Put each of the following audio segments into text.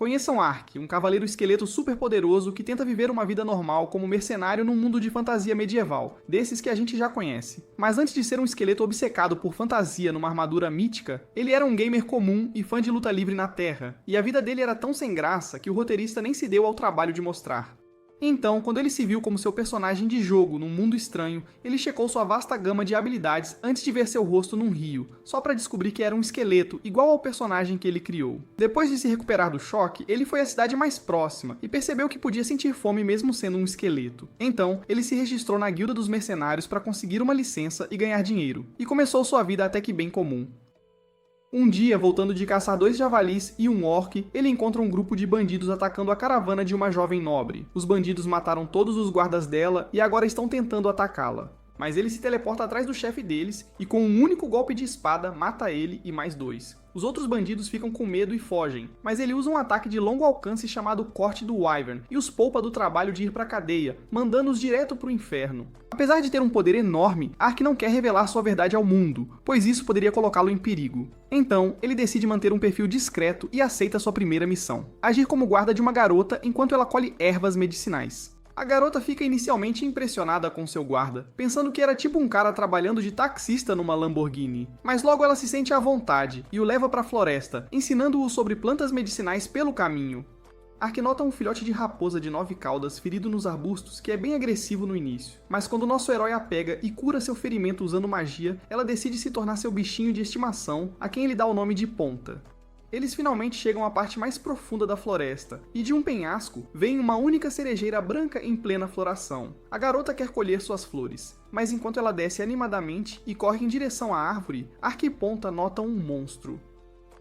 Conheçam Ark, um cavaleiro esqueleto super poderoso que tenta viver uma vida normal como mercenário num mundo de fantasia medieval, desses que a gente já conhece. Mas antes de ser um esqueleto obcecado por fantasia numa armadura mítica, ele era um gamer comum e fã de luta livre na Terra, e a vida dele era tão sem graça que o roteirista nem se deu ao trabalho de mostrar. Então, quando ele se viu como seu personagem de jogo num mundo estranho, ele checou sua vasta gama de habilidades antes de ver seu rosto num rio, só para descobrir que era um esqueleto igual ao personagem que ele criou. Depois de se recuperar do choque, ele foi à cidade mais próxima e percebeu que podia sentir fome mesmo sendo um esqueleto. Então, ele se registrou na Guilda dos Mercenários para conseguir uma licença e ganhar dinheiro, e começou sua vida até que bem comum. Um dia, voltando de caçar 2 javalis e um orc, ele encontra um grupo de bandidos atacando a caravana de uma jovem nobre. Os bandidos mataram todos os guardas dela e agora estão tentando atacá-la. Mas ele se teleporta atrás do chefe deles e com um único golpe de espada mata ele e mais 2. Os outros bandidos ficam com medo e fogem, mas ele usa um ataque de longo alcance chamado Corte do Wyvern e os poupa do trabalho de ir pra cadeia, mandando-os direto pro inferno. Apesar de ter um poder enorme, Ark não quer revelar sua verdade ao mundo, pois isso poderia colocá-lo em perigo. Então, ele decide manter um perfil discreto e aceita sua primeira missão: agir como guarda de uma garota enquanto ela colhe ervas medicinais. A garota fica inicialmente impressionada com seu guarda, pensando que era tipo um cara trabalhando de taxista numa Lamborghini. Mas logo ela se sente à vontade e o leva para a floresta, ensinando-o sobre plantas medicinais pelo caminho. Ark nota um filhote de raposa de 9 caudas ferido nos arbustos que é bem agressivo no início, mas quando nosso herói a pega e cura seu ferimento usando magia, ela decide se tornar seu bichinho de estimação, a quem ele dá o nome de Ponta. Eles finalmente chegam à parte mais profunda da floresta, e de um penhasco vem uma única cerejeira branca em plena floração. A garota quer colher suas flores, mas enquanto ela desce animadamente e corre em direção à árvore, Ark e Ponta notam um monstro.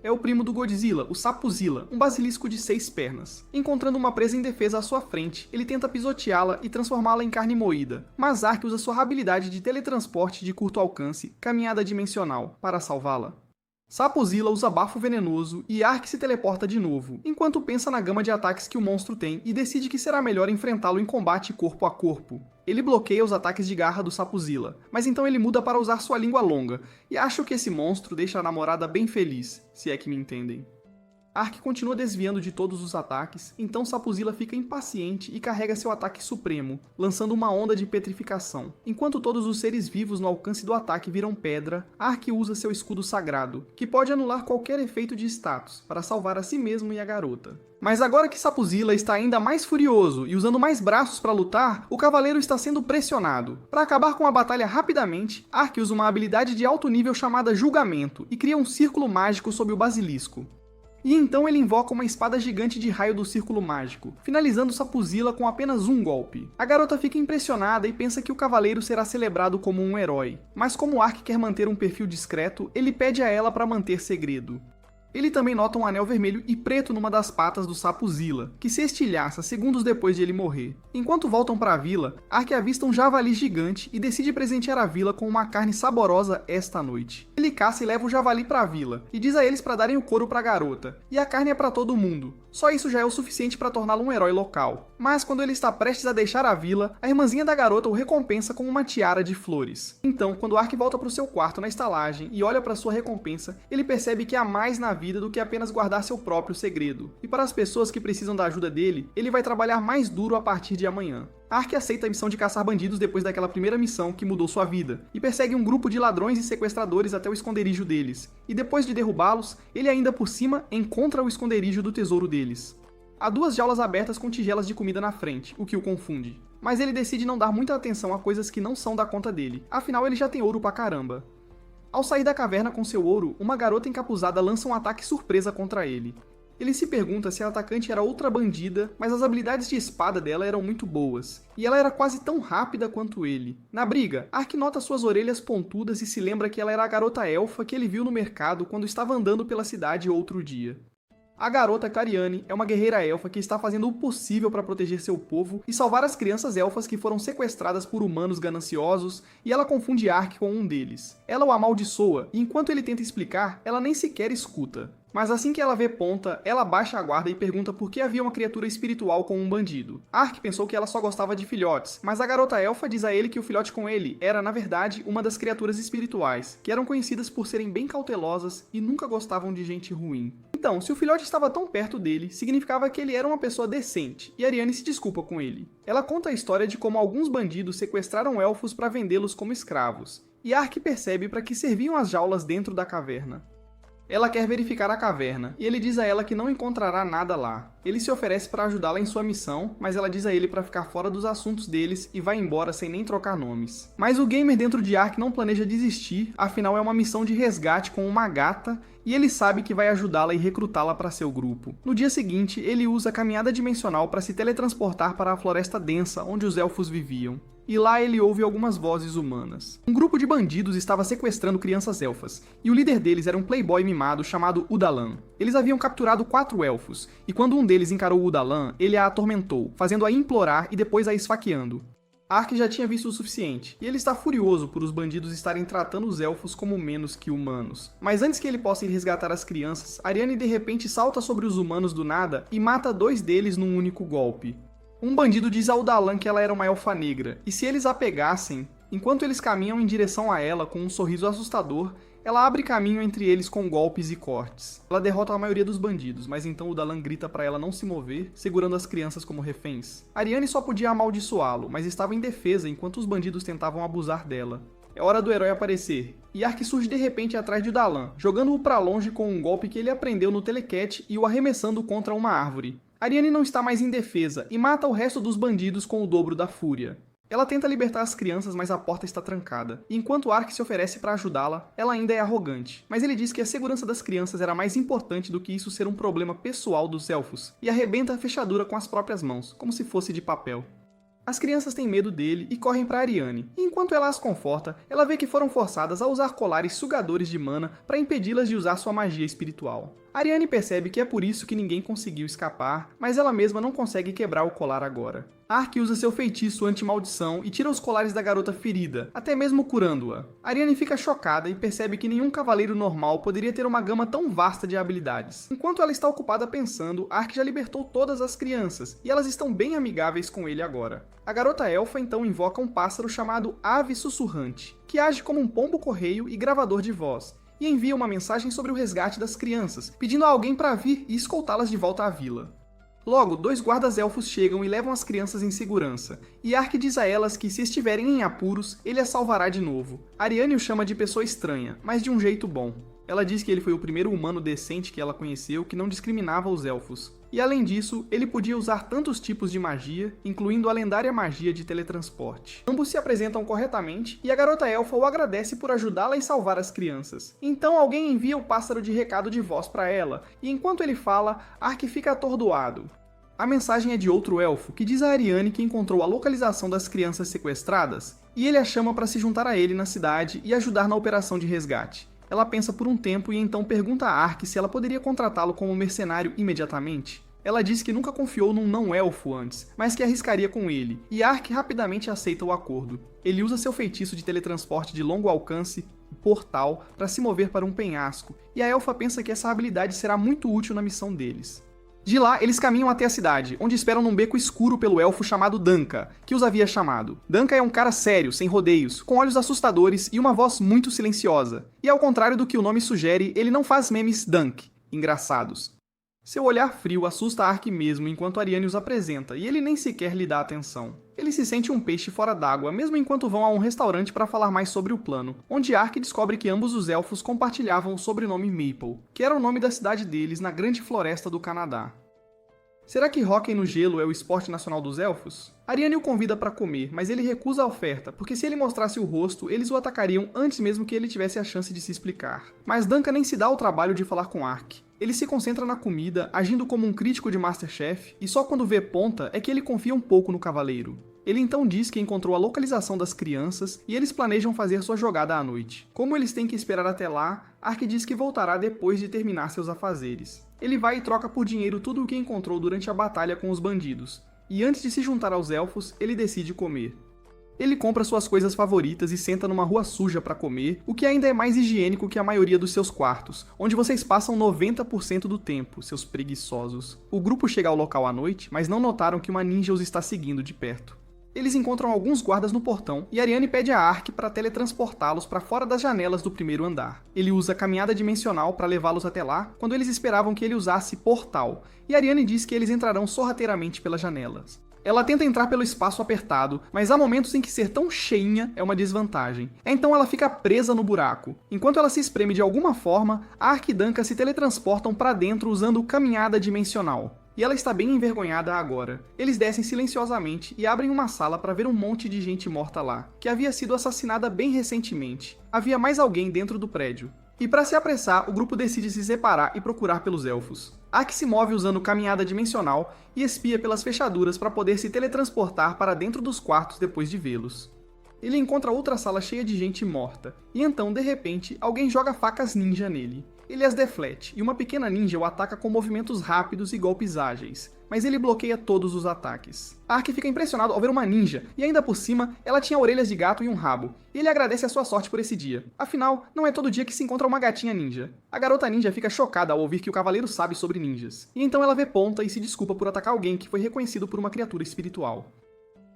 É o primo do Godzilla, o Sapuzilla, um basilisco de 6 pernas. Encontrando uma presa indefesa à sua frente, ele tenta pisoteá-la e transformá-la em carne moída, mas Ark usa sua habilidade de teletransporte de curto alcance, caminhada dimensional, para salvá-la. Sapuzilla usa bafo venenoso e Ark se teleporta de novo, enquanto pensa na gama de ataques que o monstro tem e decide que será melhor enfrentá-lo em combate corpo a corpo. Ele bloqueia os ataques de garra do Sapuzilla, mas então ele muda para usar sua língua longa, e acho que esse monstro deixa a namorada bem feliz, se é que me entendem. Ark continua desviando de todos os ataques, então Sapuzilla fica impaciente e carrega seu ataque supremo, lançando uma onda de petrificação. Enquanto todos os seres vivos no alcance do ataque viram pedra, Ark usa seu escudo sagrado, que pode anular qualquer efeito de status, para salvar a si mesmo e a garota. Mas agora que Sapuzilla está ainda mais furioso e usando mais braços para lutar, o cavaleiro está sendo pressionado. Para acabar com a batalha rapidamente, Ark usa uma habilidade de alto nível chamada Julgamento e cria um círculo mágico sob o basilisco. E então ele invoca uma espada gigante de raio do círculo mágico, finalizando Sapuzilla com apenas um golpe. A garota fica impressionada e pensa que o cavaleiro será celebrado como um herói. Mas como Ark quer manter um perfil discreto, ele pede a ela para manter segredo. Ele também nota um anel vermelho e preto numa das patas do Sapuzilla, que se estilhaça segundos depois de ele morrer. Enquanto voltam para a vila, Ark avista um javali gigante e decide presentear a vila com uma carne saborosa esta noite. Ele caça e leva o javali para a vila, e diz a eles para darem o couro para a garota, e a carne é para todo mundo. Só isso já é o suficiente para torná-lo um herói local. Mas quando ele está prestes a deixar a vila, a irmãzinha da garota o recompensa com uma tiara de flores. Então, quando Ark volta para o seu quarto na estalagem e olha para sua recompensa, ele percebe que há mais na vida do que apenas guardar seu próprio segredo. E para as pessoas que precisam da ajuda dele, ele vai trabalhar mais duro a partir de amanhã. Ark aceita a missão de caçar bandidos depois daquela primeira missão que mudou sua vida, e persegue um grupo de ladrões e sequestradores até o esconderijo deles. E depois de derrubá-los, ele ainda por cima encontra o esconderijo do tesouro deles. Há 2 jaulas abertas com tigelas de comida na frente, o que o confunde. Mas ele decide não dar muita atenção a coisas que não são da conta dele, afinal ele já tem ouro pra caramba. Ao sair da caverna com seu ouro, uma garota encapuzada lança um ataque surpresa contra ele. Ele se pergunta se a atacante era outra bandida, mas as habilidades de espada dela eram muito boas, e ela era quase tão rápida quanto ele. Na briga, Ark nota suas orelhas pontudas e se lembra que ela era a garota elfa que ele viu no mercado quando estava andando pela cidade outro dia. A garota Cariane é uma guerreira elfa que está fazendo o possível para proteger seu povo e salvar as crianças elfas que foram sequestradas por humanos gananciosos, e ela confunde Ark com um deles. Ela o amaldiçoa, e enquanto ele tenta explicar, ela nem sequer escuta. Mas assim que ela vê Ponta, ela baixa a guarda e pergunta por que havia uma criatura espiritual com um bandido. Ark pensou que ela só gostava de filhotes, mas a garota elfa diz a ele que o filhote com ele era, na verdade, uma das criaturas espirituais, que eram conhecidas por serem bem cautelosas e nunca gostavam de gente ruim. Então, se o filhote estava tão perto dele, significava que ele era uma pessoa decente, e Ariane se desculpa com ele. Ela conta a história de como alguns bandidos sequestraram elfos para vendê-los como escravos, e Ark percebe para que serviam as jaulas dentro da caverna. Ela quer verificar a caverna, e ele diz a ela que não encontrará nada lá. Ele se oferece para ajudá-la em sua missão, mas ela diz a ele para ficar fora dos assuntos deles e vai embora sem nem trocar nomes. Mas o gamer dentro de Ark não planeja desistir, afinal é uma missão de resgate com uma gata, e ele sabe que vai ajudá-la e recrutá-la para seu grupo. No dia seguinte, ele usa a caminhada dimensional para se teletransportar para a floresta densa onde os elfos viviam. E lá ele ouve algumas vozes humanas. Um grupo de bandidos estava sequestrando crianças elfas, e o líder deles era um playboy mimado chamado Udalan. Eles haviam capturado 4 elfos, e quando um deles encarou Udalan, ele a atormentou, fazendo-a implorar e depois a esfaqueando. Ark já tinha visto o suficiente, e ele está furioso por os bandidos estarem tratando os elfos como menos que humanos. Mas antes que ele possa ir resgatar as crianças, Ariane de repente salta sobre os humanos do nada e mata 2 deles num único golpe. Um bandido diz a Udalan que ela era uma elfa negra, e se eles a pegassem, enquanto eles caminham em direção a ela com um sorriso assustador, ela abre caminho entre eles com golpes e cortes. Ela derrota a maioria dos bandidos, mas então Udalan grita para ela não se mover, segurando as crianças como reféns. Ariane só podia amaldiçoá-lo, mas estava indefesa enquanto os bandidos tentavam abusar dela. É hora do herói aparecer, e Ark surge de repente atrás de Udalan, jogando-o para longe com um golpe que ele aprendeu no telecat e o arremessando contra uma árvore. Ariane não está mais indefesa e mata o resto dos bandidos com o dobro da fúria. Ela tenta libertar as crianças, mas a porta está trancada. E enquanto Ark se oferece para ajudá-la, ela ainda é arrogante. Mas ele diz que a segurança das crianças era mais importante do que isso ser um problema pessoal dos elfos, e arrebenta a fechadura com as próprias mãos, como se fosse de papel. As crianças têm medo dele e correm para Ariane, e enquanto ela as conforta, ela vê que foram forçadas a usar colares sugadores de mana para impedi-las de usar sua magia espiritual. Ariane percebe que é por isso que ninguém conseguiu escapar, mas ela mesma não consegue quebrar o colar agora. Ark usa seu feitiço anti-maldição e tira os colares da garota ferida, até mesmo curando-a. Ariane fica chocada e percebe que nenhum cavaleiro normal poderia ter uma gama tão vasta de habilidades. Enquanto ela está ocupada pensando, Ark já libertou todas as crianças, e elas estão bem amigáveis com ele agora. A garota elfa então invoca um pássaro chamado Ave Sussurrante, que age como um pombo-correio e gravador de voz, e envia uma mensagem sobre o resgate das crianças, pedindo a alguém para vir e escoltá-las de volta à vila. Logo, 2 guardas elfos chegam e levam as crianças em segurança, e Ark diz a elas que se estiverem em apuros, ele as salvará de novo. Ariane o chama de pessoa estranha, mas de um jeito bom. Ela diz que ele foi o primeiro humano decente que ela conheceu que não discriminava os elfos. E além disso, ele podia usar tantos tipos de magia, incluindo a lendária magia de teletransporte. Ambos se apresentam corretamente, e a garota elfa o agradece por ajudá-la e salvar as crianças. Então alguém envia o pássaro de recado de voz para ela, e enquanto ele fala, Ark fica atordoado. A mensagem é de outro elfo, que diz a Ariane que encontrou a localização das crianças sequestradas, e ele a chama para se juntar a ele na cidade e ajudar na operação de resgate. Ela pensa por um tempo e então pergunta a Ark se ela poderia contratá-lo como mercenário imediatamente. Ela diz que nunca confiou num não-elfo antes, mas que arriscaria com ele, e Ark rapidamente aceita o acordo. Ele usa seu feitiço de teletransporte de longo alcance, o Portal, para se mover para um penhasco, e a elfa pensa que essa habilidade será muito útil na missão deles. De lá, eles caminham até a cidade, onde esperam num beco escuro pelo elfo chamado Danka, que os havia chamado. Danka é um cara sério, sem rodeios, com olhos assustadores e uma voz muito silenciosa. E ao contrário do que o nome sugere, ele não faz memes Dunk, engraçados. Seu olhar frio assusta Ark mesmo enquanto Ariane os apresenta, e ele nem sequer lhe dá atenção. Ele se sente um peixe fora d'água, mesmo enquanto vão a um restaurante para falar mais sobre o plano, onde Ark descobre que ambos os elfos compartilhavam o sobrenome Maple, que era o nome da cidade deles na grande floresta do Canadá. Será que hóquei no gelo é o esporte nacional dos elfos? Ariane o convida para comer, mas ele recusa a oferta, porque se ele mostrasse o rosto, eles o atacariam antes mesmo que ele tivesse a chance de se explicar. Mas Duncan nem se dá o trabalho de falar com Ark. Ele se concentra na comida, agindo como um crítico de Masterchef, e só quando vê Ponta é que ele confia um pouco no cavaleiro. Ele então diz que encontrou a localização das crianças e eles planejam fazer sua jogada à noite. Como eles têm que esperar até lá, Ark diz que voltará depois de terminar seus afazeres. Ele vai e troca por dinheiro tudo o que encontrou durante a batalha com os bandidos, e antes de se juntar aos elfos, ele decide comer. Ele compra suas coisas favoritas e senta numa rua suja para comer, o que ainda é mais higiênico que a maioria dos seus quartos, onde vocês passam 90% do tempo, seus preguiçosos. O grupo chega ao local à noite, mas não notaram que uma ninja os está seguindo de perto. Eles encontram alguns guardas no portão e Ariane pede a Ark para teletransportá-los para fora das janelas do primeiro andar. Ele usa a caminhada dimensional para levá-los até lá, quando eles esperavam que ele usasse portal, e Ariane diz que eles entrarão sorrateiramente pelas janelas. Ela tenta entrar pelo espaço apertado, mas há momentos em que ser tão cheinha é uma desvantagem. Então ela fica presa no buraco. Enquanto ela se espreme de alguma forma, Ark e Danka se teletransportam para dentro usando caminhada dimensional. E ela está bem envergonhada agora. Eles descem silenciosamente e abrem uma sala para ver um monte de gente morta lá, que havia sido assassinada bem recentemente. Havia mais alguém dentro do prédio. E para se apressar, o grupo decide se separar e procurar pelos elfos. Ark se move usando caminhada dimensional e espia pelas fechaduras para poder se teletransportar para dentro dos quartos depois de vê-los. Ele encontra outra sala cheia de gente morta, e então, de repente, alguém joga facas ninja nele. Ele as deflete, e uma pequena ninja o ataca com movimentos rápidos e golpes ágeis, mas ele bloqueia todos os ataques. Ark fica impressionado ao ver uma ninja, e ainda por cima, ela tinha orelhas de gato e um rabo, e ele agradece a sua sorte por esse dia. Afinal, não é todo dia que se encontra uma gatinha ninja. A garota ninja fica chocada ao ouvir que o cavaleiro sabe sobre ninjas, e então ela vê Ponta e se desculpa por atacar alguém que foi reconhecido por uma criatura espiritual.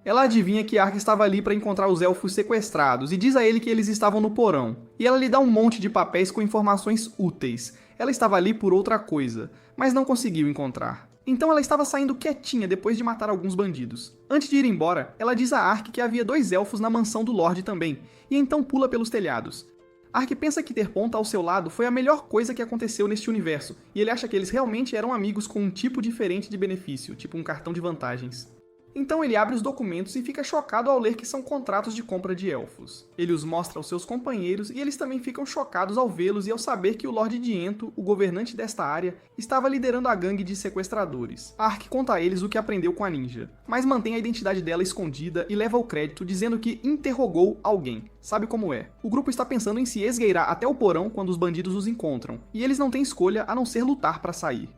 Ela adivinha que Ark estava ali para encontrar os elfos sequestrados e diz a ele que eles estavam no porão. E ela lhe dá um monte de papéis com informações úteis. Ela estava ali por outra coisa, mas não conseguiu encontrar. Então ela estava saindo quietinha depois de matar alguns bandidos. Antes de ir embora, ela diz a Ark que havia 2 elfos na mansão do Lorde também, e então pula pelos telhados. Ark pensa que ter Ponta ao seu lado foi a melhor coisa que aconteceu neste universo, e ele acha que eles realmente eram amigos com um tipo diferente de benefício, tipo um cartão de vantagens. Então ele abre os documentos e fica chocado ao ler que são contratos de compra de elfos. Ele os mostra aos seus companheiros e eles também ficam chocados ao vê-los e ao saber que o Lorde Diento, o governante desta área, estava liderando a gangue de sequestradores. Ark conta a eles o que aprendeu com a ninja, mas mantém a identidade dela escondida e leva o crédito dizendo que interrogou alguém. Sabe como é? O grupo está pensando em se esgueirar até o porão quando os bandidos os encontram, e eles não têm escolha a não ser lutar para sair.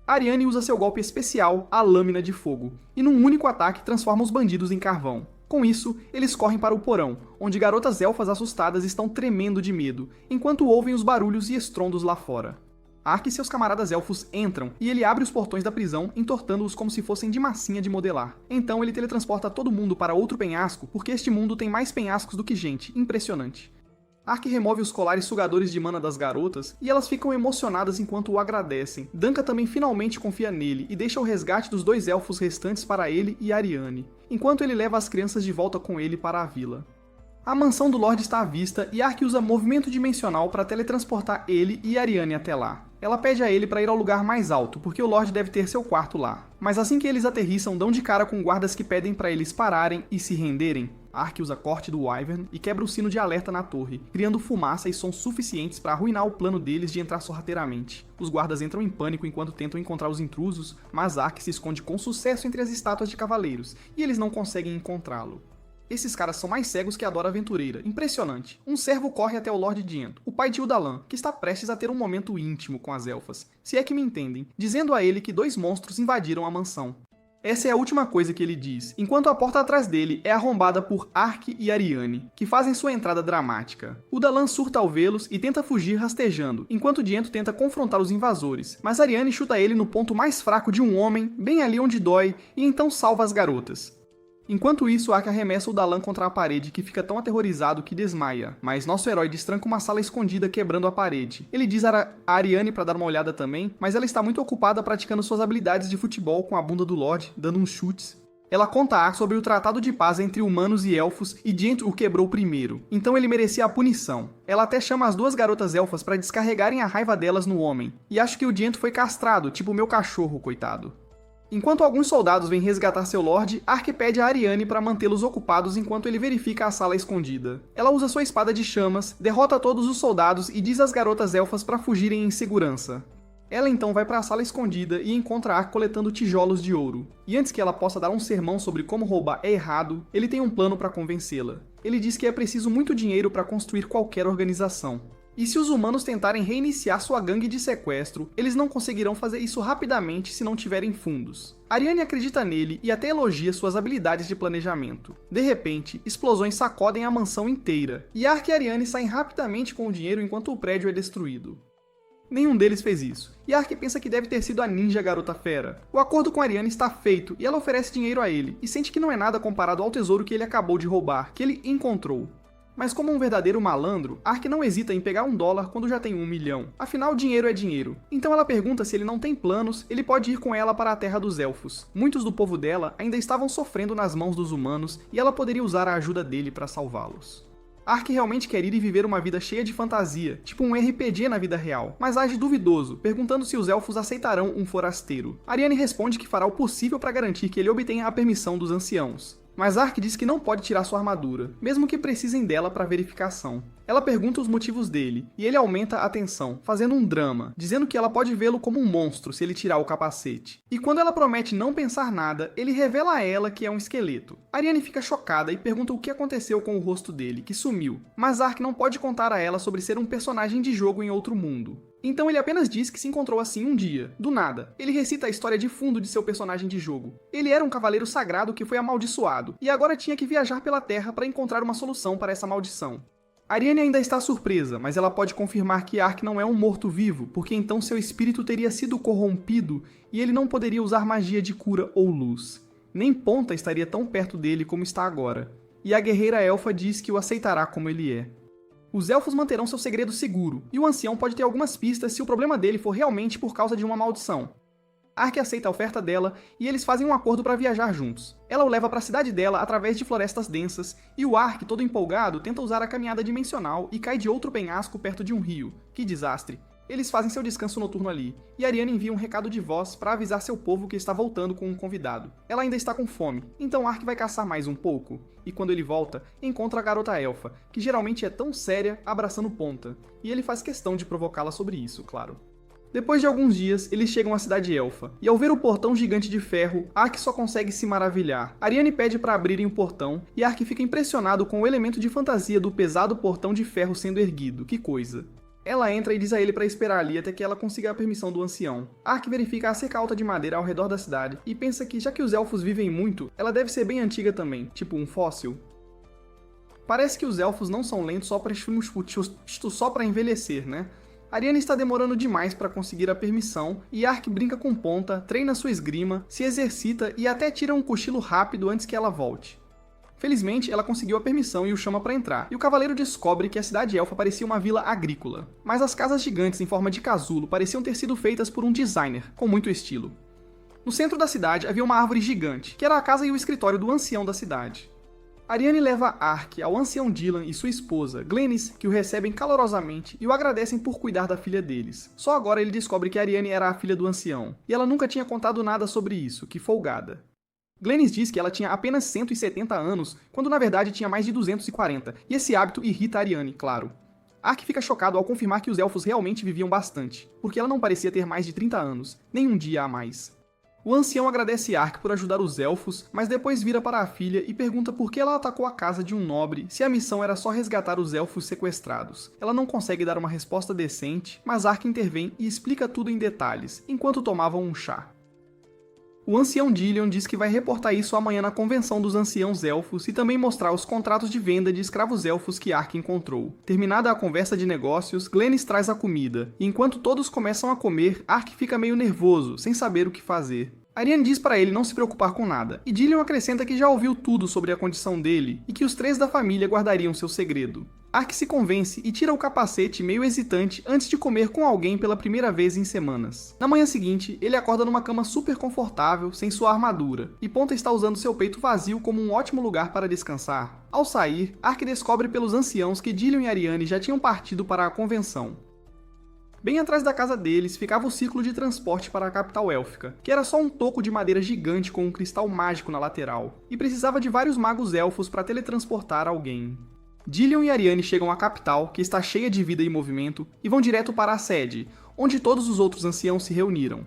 Ariane usa seu golpe especial, a Lâmina de Fogo, e num único ataque transforma os bandidos em carvão. Com isso, eles correm para o porão, onde garotas elfas assustadas estão tremendo de medo, enquanto ouvem os barulhos e estrondos lá fora. Ark e seus camaradas elfos entram, e ele abre os portões da prisão, entortando-os como se fossem de massinha de modelar. Então ele teletransporta todo mundo para outro penhasco, porque este mundo tem mais penhascos do que gente, impressionante. Ark remove os colares sugadores de mana das garotas e elas ficam emocionadas enquanto o agradecem. Danka também finalmente confia nele e deixa o resgate dos 2 elfos restantes para ele e Ariane, enquanto ele leva as crianças de volta com ele para a vila. A mansão do Lorde está à vista e Ark usa movimento dimensional para teletransportar ele e Ariane até lá. Ela pede a ele para ir ao lugar mais alto, porque o Lorde deve ter seu quarto lá. Mas assim que eles aterrissam, dão de cara com guardas que pedem para eles pararem e se renderem. Ark usa corte do Wyvern e quebra o sino de alerta na torre, criando fumaça e sons suficientes para arruinar o plano deles de entrar sorrateiramente. Os guardas entram em pânico enquanto tentam encontrar os intrusos, mas Ark se esconde com sucesso entre as estátuas de cavaleiros, e eles não conseguem encontrá-lo. Esses caras são mais cegos que a Dora Aventureira. Impressionante. Um servo corre até o Lorde Diento, o pai de Udalan, que está prestes a ter um momento íntimo com as elfas, se é que me entendem, dizendo a ele que 2 monstros invadiram a mansão. Essa é a última coisa que ele diz, enquanto a porta atrás dele é arrombada por Ark e Ariane, que fazem sua entrada dramática. Udalan surta ao vê-los e tenta fugir rastejando, enquanto Diento tenta confrontar os invasores, mas Ariane chuta ele no ponto mais fraco de um homem, bem ali onde dói, e então salva as garotas. Enquanto isso, Ark arremessa o Dalan contra a parede, que fica tão aterrorizado que desmaia, mas nosso herói destranca uma sala escondida quebrando a parede. Ele diz a Ariane para dar uma olhada também, mas ela está muito ocupada praticando suas habilidades de futebol com a bunda do Lorde, dando uns chutes. Ela conta a Ark sobre o tratado de paz entre humanos e elfos e Diento o quebrou primeiro, então ele merecia a punição. Ela até chama as 2 garotas elfas para descarregarem a raiva delas no homem, e acho que o Diento foi castrado, tipo meu cachorro, coitado. Enquanto alguns soldados vêm resgatar seu Lorde, Ark pede a Ariane para mantê-los ocupados enquanto ele verifica a sala escondida. Ela usa sua espada de chamas, derrota todos os soldados e diz às garotas elfas para fugirem em segurança. Ela então vai para a sala escondida e encontra Ark coletando tijolos de ouro. E antes que ela possa dar um sermão sobre como roubar é errado, ele tem um plano para convencê-la. Ele diz que é preciso muito dinheiro para construir qualquer organização. E se os humanos tentarem reiniciar sua gangue de sequestro, eles não conseguirão fazer isso rapidamente se não tiverem fundos. Ariane acredita nele e até elogia suas habilidades de planejamento. De repente, explosões sacodem a mansão inteira, e Ark e Ariane saem rapidamente com o dinheiro enquanto o prédio é destruído. Nenhum deles fez isso, e Ark pensa que deve ter sido a ninja Garota Fera. O acordo com Ariane está feito e ela oferece dinheiro a ele, e sente que não é nada comparado ao tesouro que ele acabou de roubar, que ele encontrou. Mas como um verdadeiro malandro, Ark não hesita em pegar $1 quando já tem 1 milhão. Afinal, dinheiro é dinheiro. Então ela pergunta se ele não tem planos, ele pode ir com ela para a Terra dos Elfos. Muitos do povo dela ainda estavam sofrendo nas mãos dos humanos e ela poderia usar a ajuda dele para salvá-los. Ark realmente quer ir e viver uma vida cheia de fantasia, tipo um RPG na vida real, mas age duvidoso, perguntando se os elfos aceitarão um forasteiro. Ariane responde que fará o possível para garantir que ele obtenha a permissão dos anciãos. Mas Ark diz que não pode tirar sua armadura, mesmo que precisem dela para verificação. Ela pergunta os motivos dele, e ele aumenta a tensão, fazendo um drama, dizendo que ela pode vê-lo como um monstro se ele tirar o capacete. E quando ela promete não pensar nada, ele revela a ela que é um esqueleto. Ariane fica chocada e pergunta o que aconteceu com o rosto dele, que sumiu. Mas Ark não pode contar a ela sobre ser um personagem de jogo em outro mundo. Então ele apenas diz que se encontrou assim um dia, do nada. Ele recita a história de fundo de seu personagem de jogo. Ele era um cavaleiro sagrado que foi amaldiçoado, e agora tinha que viajar pela Terra para encontrar uma solução para essa maldição. Ariane ainda está surpresa, mas ela pode confirmar que Ark não é um morto-vivo, porque então seu espírito teria sido corrompido e ele não poderia usar magia de cura ou luz. Nem Ponta estaria tão perto dele como está agora. E a guerreira elfa diz que o aceitará como ele é. Os elfos manterão seu segredo seguro, e o ancião pode ter algumas pistas se o problema dele for realmente por causa de uma maldição. Ark aceita a oferta dela e eles fazem um acordo para viajar juntos. Ela o leva para a cidade dela através de florestas densas, e o Ark, todo empolgado, tenta usar a caminhada dimensional e cai de outro penhasco perto de um rio. Que desastre! Eles fazem seu descanso noturno ali, e Ariane envia um recado de voz para avisar seu povo que está voltando com um convidado. Ela ainda está com fome, então Ark vai caçar mais um pouco, e quando ele volta, encontra a garota elfa, que geralmente é tão séria, abraçando Ponta, e ele faz questão de provocá-la sobre isso, claro. Depois de alguns dias, eles chegam à cidade elfa, e ao ver o portão gigante de ferro, Ark só consegue se maravilhar. Ariane pede para abrirem o portão, e Ark fica impressionado com o elemento de fantasia do pesado portão de ferro sendo erguido, que coisa. Ela entra e diz a ele para esperar ali até que ela consiga a permissão do ancião. Ark verifica a cerca alta de madeira ao redor da cidade e pensa que, já que os elfos vivem muito, ela deve ser bem antiga também, tipo um fóssil. Parece que os elfos não são lentos só para envelhecer, né? Ariane está demorando demais para conseguir a permissão e Ark brinca com Ponta, treina sua esgrima, se exercita e até tira um cochilo rápido antes que ela volte. Felizmente, ela conseguiu a permissão e o chama para entrar, e o cavaleiro descobre que a cidade elfa parecia uma vila agrícola. Mas as casas gigantes em forma de casulo pareciam ter sido feitas por um designer, com muito estilo. No centro da cidade havia uma árvore gigante, que era a casa e o escritório do ancião da cidade. Ariane leva Ark ao ancião Dylan e sua esposa, Glennis, que o recebem calorosamente e o agradecem por cuidar da filha deles. Só agora ele descobre que Ariane era a filha do ancião, e ela nunca tinha contado nada sobre isso, que folgada. Glennis diz que ela tinha apenas 170 anos, quando na verdade tinha mais de 240, e esse hábito irrita Ariane, claro. Ark fica chocado ao confirmar que os elfos realmente viviam bastante, porque ela não parecia ter mais de 30 anos, nem um dia a mais. O ancião agradece Ark por ajudar os elfos, mas depois vira para a filha e pergunta por que ela atacou a casa de um nobre se a missão era só resgatar os elfos sequestrados. Ela não consegue dar uma resposta decente, mas Ark intervém e explica tudo em detalhes, enquanto tomavam um chá. O ancião Dylan diz que vai reportar isso amanhã na convenção dos anciãos elfos e também mostrar os contratos de venda de escravos elfos que Ark encontrou. Terminada a conversa de negócios, Glennis traz a comida, e enquanto todos começam a comer, Ark fica meio nervoso, sem saber o que fazer. Ariane diz para ele não se preocupar com nada, e Dylan acrescenta que já ouviu tudo sobre a condição dele e que os 3 da família guardariam seu segredo. Ark se convence e tira o capacete meio hesitante antes de comer com alguém pela primeira vez em semanas. Na manhã seguinte, ele acorda numa cama super confortável, sem sua armadura, e Ponta está usando seu peito vazio como um ótimo lugar para descansar. Ao sair, Ark descobre pelos anciãos que Dylan e Ariane já tinham partido para a convenção. Bem atrás da casa deles ficava o círculo de transporte para a capital élfica, que era só um toco de madeira gigante com um cristal mágico na lateral, e precisava de vários magos elfos para teletransportar alguém. Dylan e Ariane chegam à capital, que está cheia de vida e movimento, e vão direto para a sede, onde todos os outros anciãos se reuniram.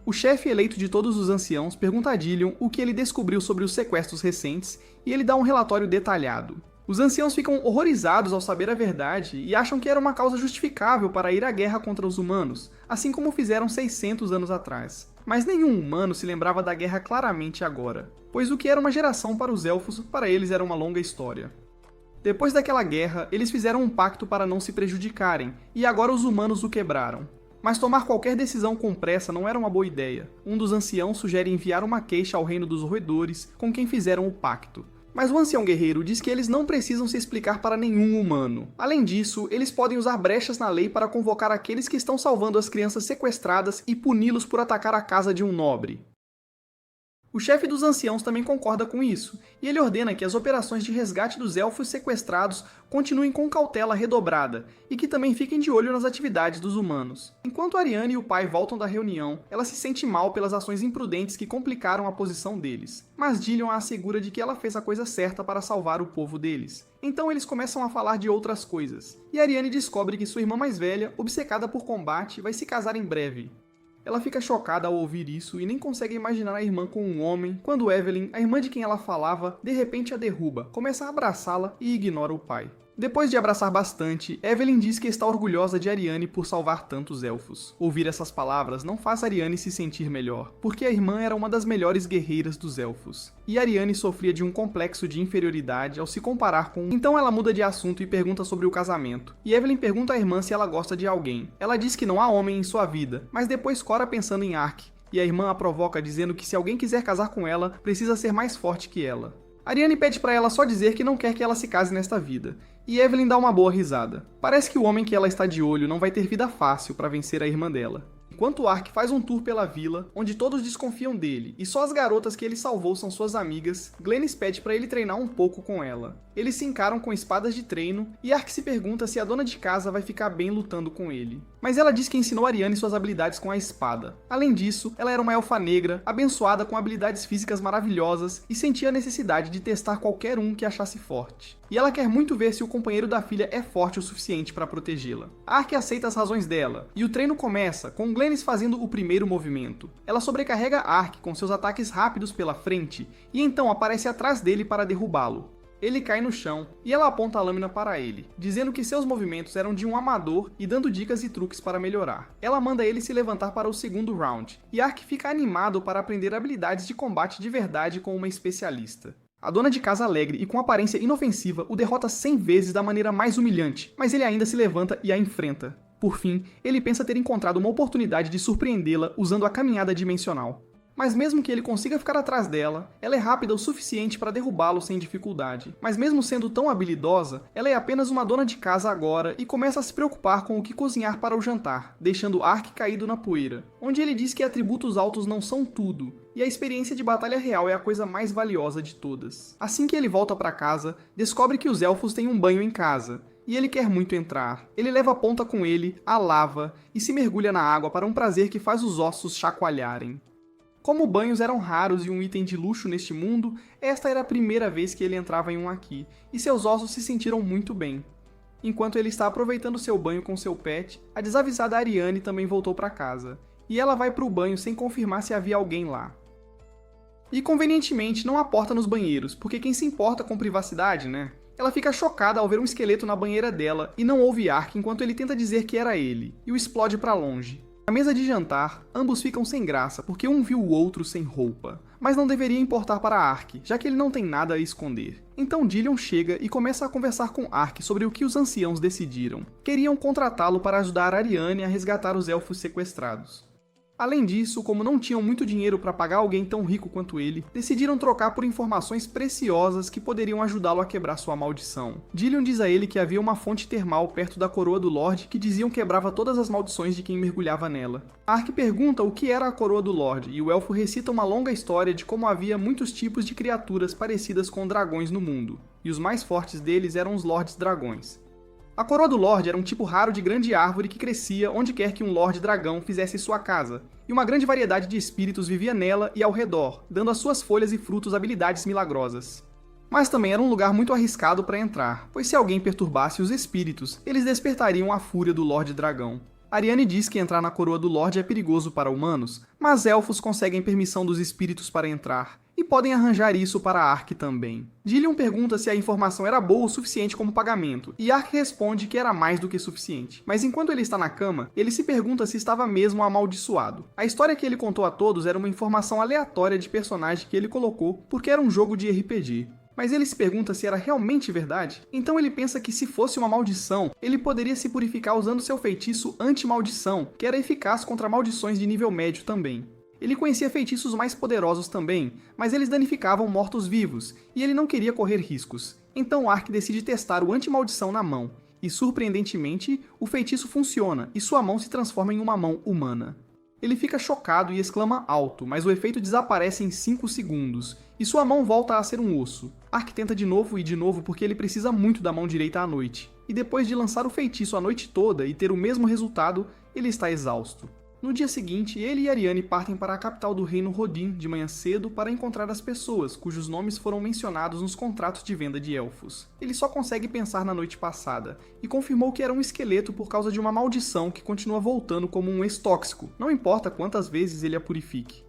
O chefe eleito de todos os anciãos pergunta a Dylan o que ele descobriu sobre os sequestros recentes, e ele dá um relatório detalhado. Os anciãos ficam horrorizados ao saber a verdade e acham que era uma causa justificável para ir à guerra contra os humanos, assim como fizeram 600 anos atrás. Mas nenhum humano se lembrava da guerra claramente agora, pois o que era uma geração para os elfos, para eles era uma longa história. Depois daquela guerra, eles fizeram um pacto para não se prejudicarem, e agora os humanos o quebraram. Mas tomar qualquer decisão com pressa não era uma boa ideia. Um dos anciãos sugere enviar uma queixa ao reino dos roedores, com quem fizeram o pacto. Mas o ancião guerreiro diz que eles não precisam se explicar para nenhum humano. Além disso, eles podem usar brechas na lei para convocar aqueles que estão salvando as crianças sequestradas e puni-los por atacar a casa de um nobre. O chefe dos anciãos também concorda com isso, e ele ordena que as operações de resgate dos elfos sequestrados continuem com cautela redobrada, e que também fiquem de olho nas atividades dos humanos. Enquanto Ariane e o pai voltam da reunião, ela se sente mal pelas ações imprudentes que complicaram a posição deles, mas Dillion a assegura de que ela fez a coisa certa para salvar o povo deles. Então eles começam a falar de outras coisas, e Ariane descobre que sua irmã mais velha, obcecada por combate, vai se casar em breve. Ela fica chocada ao ouvir isso e nem consegue imaginar a irmã com um homem, quando Evelyn, a irmã de quem ela falava, de repente a derruba, começa a abraçá-la e ignora o pai. Depois de abraçar bastante, Evelyn diz que está orgulhosa de Ariane por salvar tantos elfos. Ouvir essas palavras não faz Ariane se sentir melhor, porque a irmã era uma das melhores guerreiras dos elfos. E Ariane sofria de um complexo de inferioridade ao se comparar com... Então ela muda de assunto e pergunta sobre o casamento. E Evelyn pergunta à irmã se ela gosta de alguém. Ela diz que não há homem em sua vida, mas depois cora pensando em Ark. E a irmã a provoca dizendo que se alguém quiser casar com ela, precisa ser mais forte que ela. Ariane pede para ela só dizer que não quer que ela se case nesta vida, e Evelyn dá uma boa risada. Parece que o homem que ela está de olho não vai ter vida fácil para vencer a irmã dela. Enquanto Ark faz um tour pela vila, onde todos desconfiam dele, e só as garotas que ele salvou são suas amigas, Glennis pede para ele treinar um pouco com ela. Eles se encaram com espadas de treino, e Ark se pergunta se a dona de casa vai ficar bem lutando com ele. Mas ela diz que ensinou Ariane suas habilidades com a espada. Além disso, ela era uma elfa negra, abençoada com habilidades físicas maravilhosas, e sentia a necessidade de testar qualquer um que achasse forte. E ela quer muito ver se o companheiro da filha é forte o suficiente para protegê-la. Ark aceita as razões dela, e o treino começa, com Glennis fazendo o primeiro movimento. Ela sobrecarrega Ark com seus ataques rápidos pela frente, e então aparece atrás dele para derrubá-lo. Ele cai no chão, e ela aponta a lâmina para ele, dizendo que seus movimentos eram de um amador e dando dicas e truques para melhorar. Ela manda ele se levantar para o segundo round, e Ark fica animado para aprender habilidades de combate de verdade com uma especialista. A dona de casa alegre e com aparência inofensiva o derrota 100 vezes da maneira mais humilhante, mas ele ainda se levanta e a enfrenta. Por fim, ele pensa ter encontrado uma oportunidade de surpreendê-la usando a caminhada dimensional. Mas mesmo que ele consiga ficar atrás dela, ela é rápida o suficiente para derrubá-lo sem dificuldade. Mas mesmo sendo tão habilidosa, ela é apenas uma dona de casa agora e começa a se preocupar com o que cozinhar para o jantar, deixando Ark caído na poeira, onde ele diz que atributos altos não são tudo, e a experiência de batalha real é a coisa mais valiosa de todas. Assim que ele volta para casa, descobre que os elfos têm um banho em casa, e ele quer muito entrar. Ele leva a ponta com ele, a lava, e se mergulha na água para um prazer que faz os ossos chacoalharem. Como banhos eram raros e um item de luxo neste mundo, esta era a primeira vez que ele entrava em um aqui, e seus ossos se sentiram muito bem. Enquanto ele está aproveitando seu banho com seu pet, a desavisada Ariane também voltou para casa, e ela vai para o banho sem confirmar se havia alguém lá. E convenientemente não há porta nos banheiros, porque quem se importa com privacidade, né? Ela fica chocada ao ver um esqueleto na banheira dela e não ouve Ark enquanto ele tenta dizer que era ele, e o explode para longe. Na mesa de jantar, ambos ficam sem graça porque um viu o outro sem roupa. Mas não deveria importar para Ark, já que ele não tem nada a esconder. Então Dillion chega e começa a conversar com Ark sobre o que os anciãos decidiram. Queriam contratá-lo para ajudar Ariane a resgatar os elfos sequestrados. Além disso, como não tinham muito dinheiro para pagar alguém tão rico quanto ele, decidiram trocar por informações preciosas que poderiam ajudá-lo a quebrar sua maldição. Dillion diz a ele que havia uma fonte termal perto da coroa do Lorde que diziam quebrava todas as maldições de quem mergulhava nela. Ark pergunta o que era a coroa do Lorde, e o elfo recita uma longa história de como havia muitos tipos de criaturas parecidas com dragões no mundo, e os mais fortes deles eram os Lordes Dragões. A coroa do Lorde era um tipo raro de grande árvore que crescia onde quer que um Lorde Dragão fizesse sua casa, e uma grande variedade de espíritos vivia nela e ao redor, dando às suas folhas e frutos habilidades milagrosas. Mas também era um lugar muito arriscado para entrar, pois se alguém perturbasse os espíritos, eles despertariam a fúria do Lorde Dragão. Ariane diz que entrar na coroa do Lorde é perigoso para humanos, mas elfos conseguem permissão dos espíritos para entrar, e podem arranjar isso para Ark também. Dillion pergunta se a informação era boa o suficiente como pagamento, e Ark responde que era mais do que suficiente. Mas enquanto ele está na cama, ele se pergunta se estava mesmo amaldiçoado. A história que ele contou a todos era uma informação aleatória de personagem que ele colocou porque era um jogo de RPG. Mas ele se pergunta se era realmente verdade. Então ele pensa que se fosse uma maldição, ele poderia se purificar usando seu feitiço anti-maldição, que era eficaz contra maldições de nível médio também. Ele conhecia feitiços mais poderosos também, mas eles danificavam mortos-vivos, e ele não queria correr riscos. Então Ark decide testar o anti-maldição na mão, e surpreendentemente, o feitiço funciona, e sua mão se transforma em uma mão humana. Ele fica chocado e exclama alto, mas o efeito desaparece em 5 segundos, e sua mão volta a ser um osso. Ark tenta de novo e de novo porque ele precisa muito da mão direita à noite, e depois de lançar o feitiço a noite toda e ter o mesmo resultado, ele está exausto. No dia seguinte, ele e Ariane partem para a capital do reino Rodin de manhã cedo para encontrar as pessoas cujos nomes foram mencionados nos contratos de venda de elfos. Ele só consegue pensar na noite passada, e confirmou que era um esqueleto por causa de uma maldição que continua voltando como um ex-tóxico, não importa quantas vezes ele a purifique.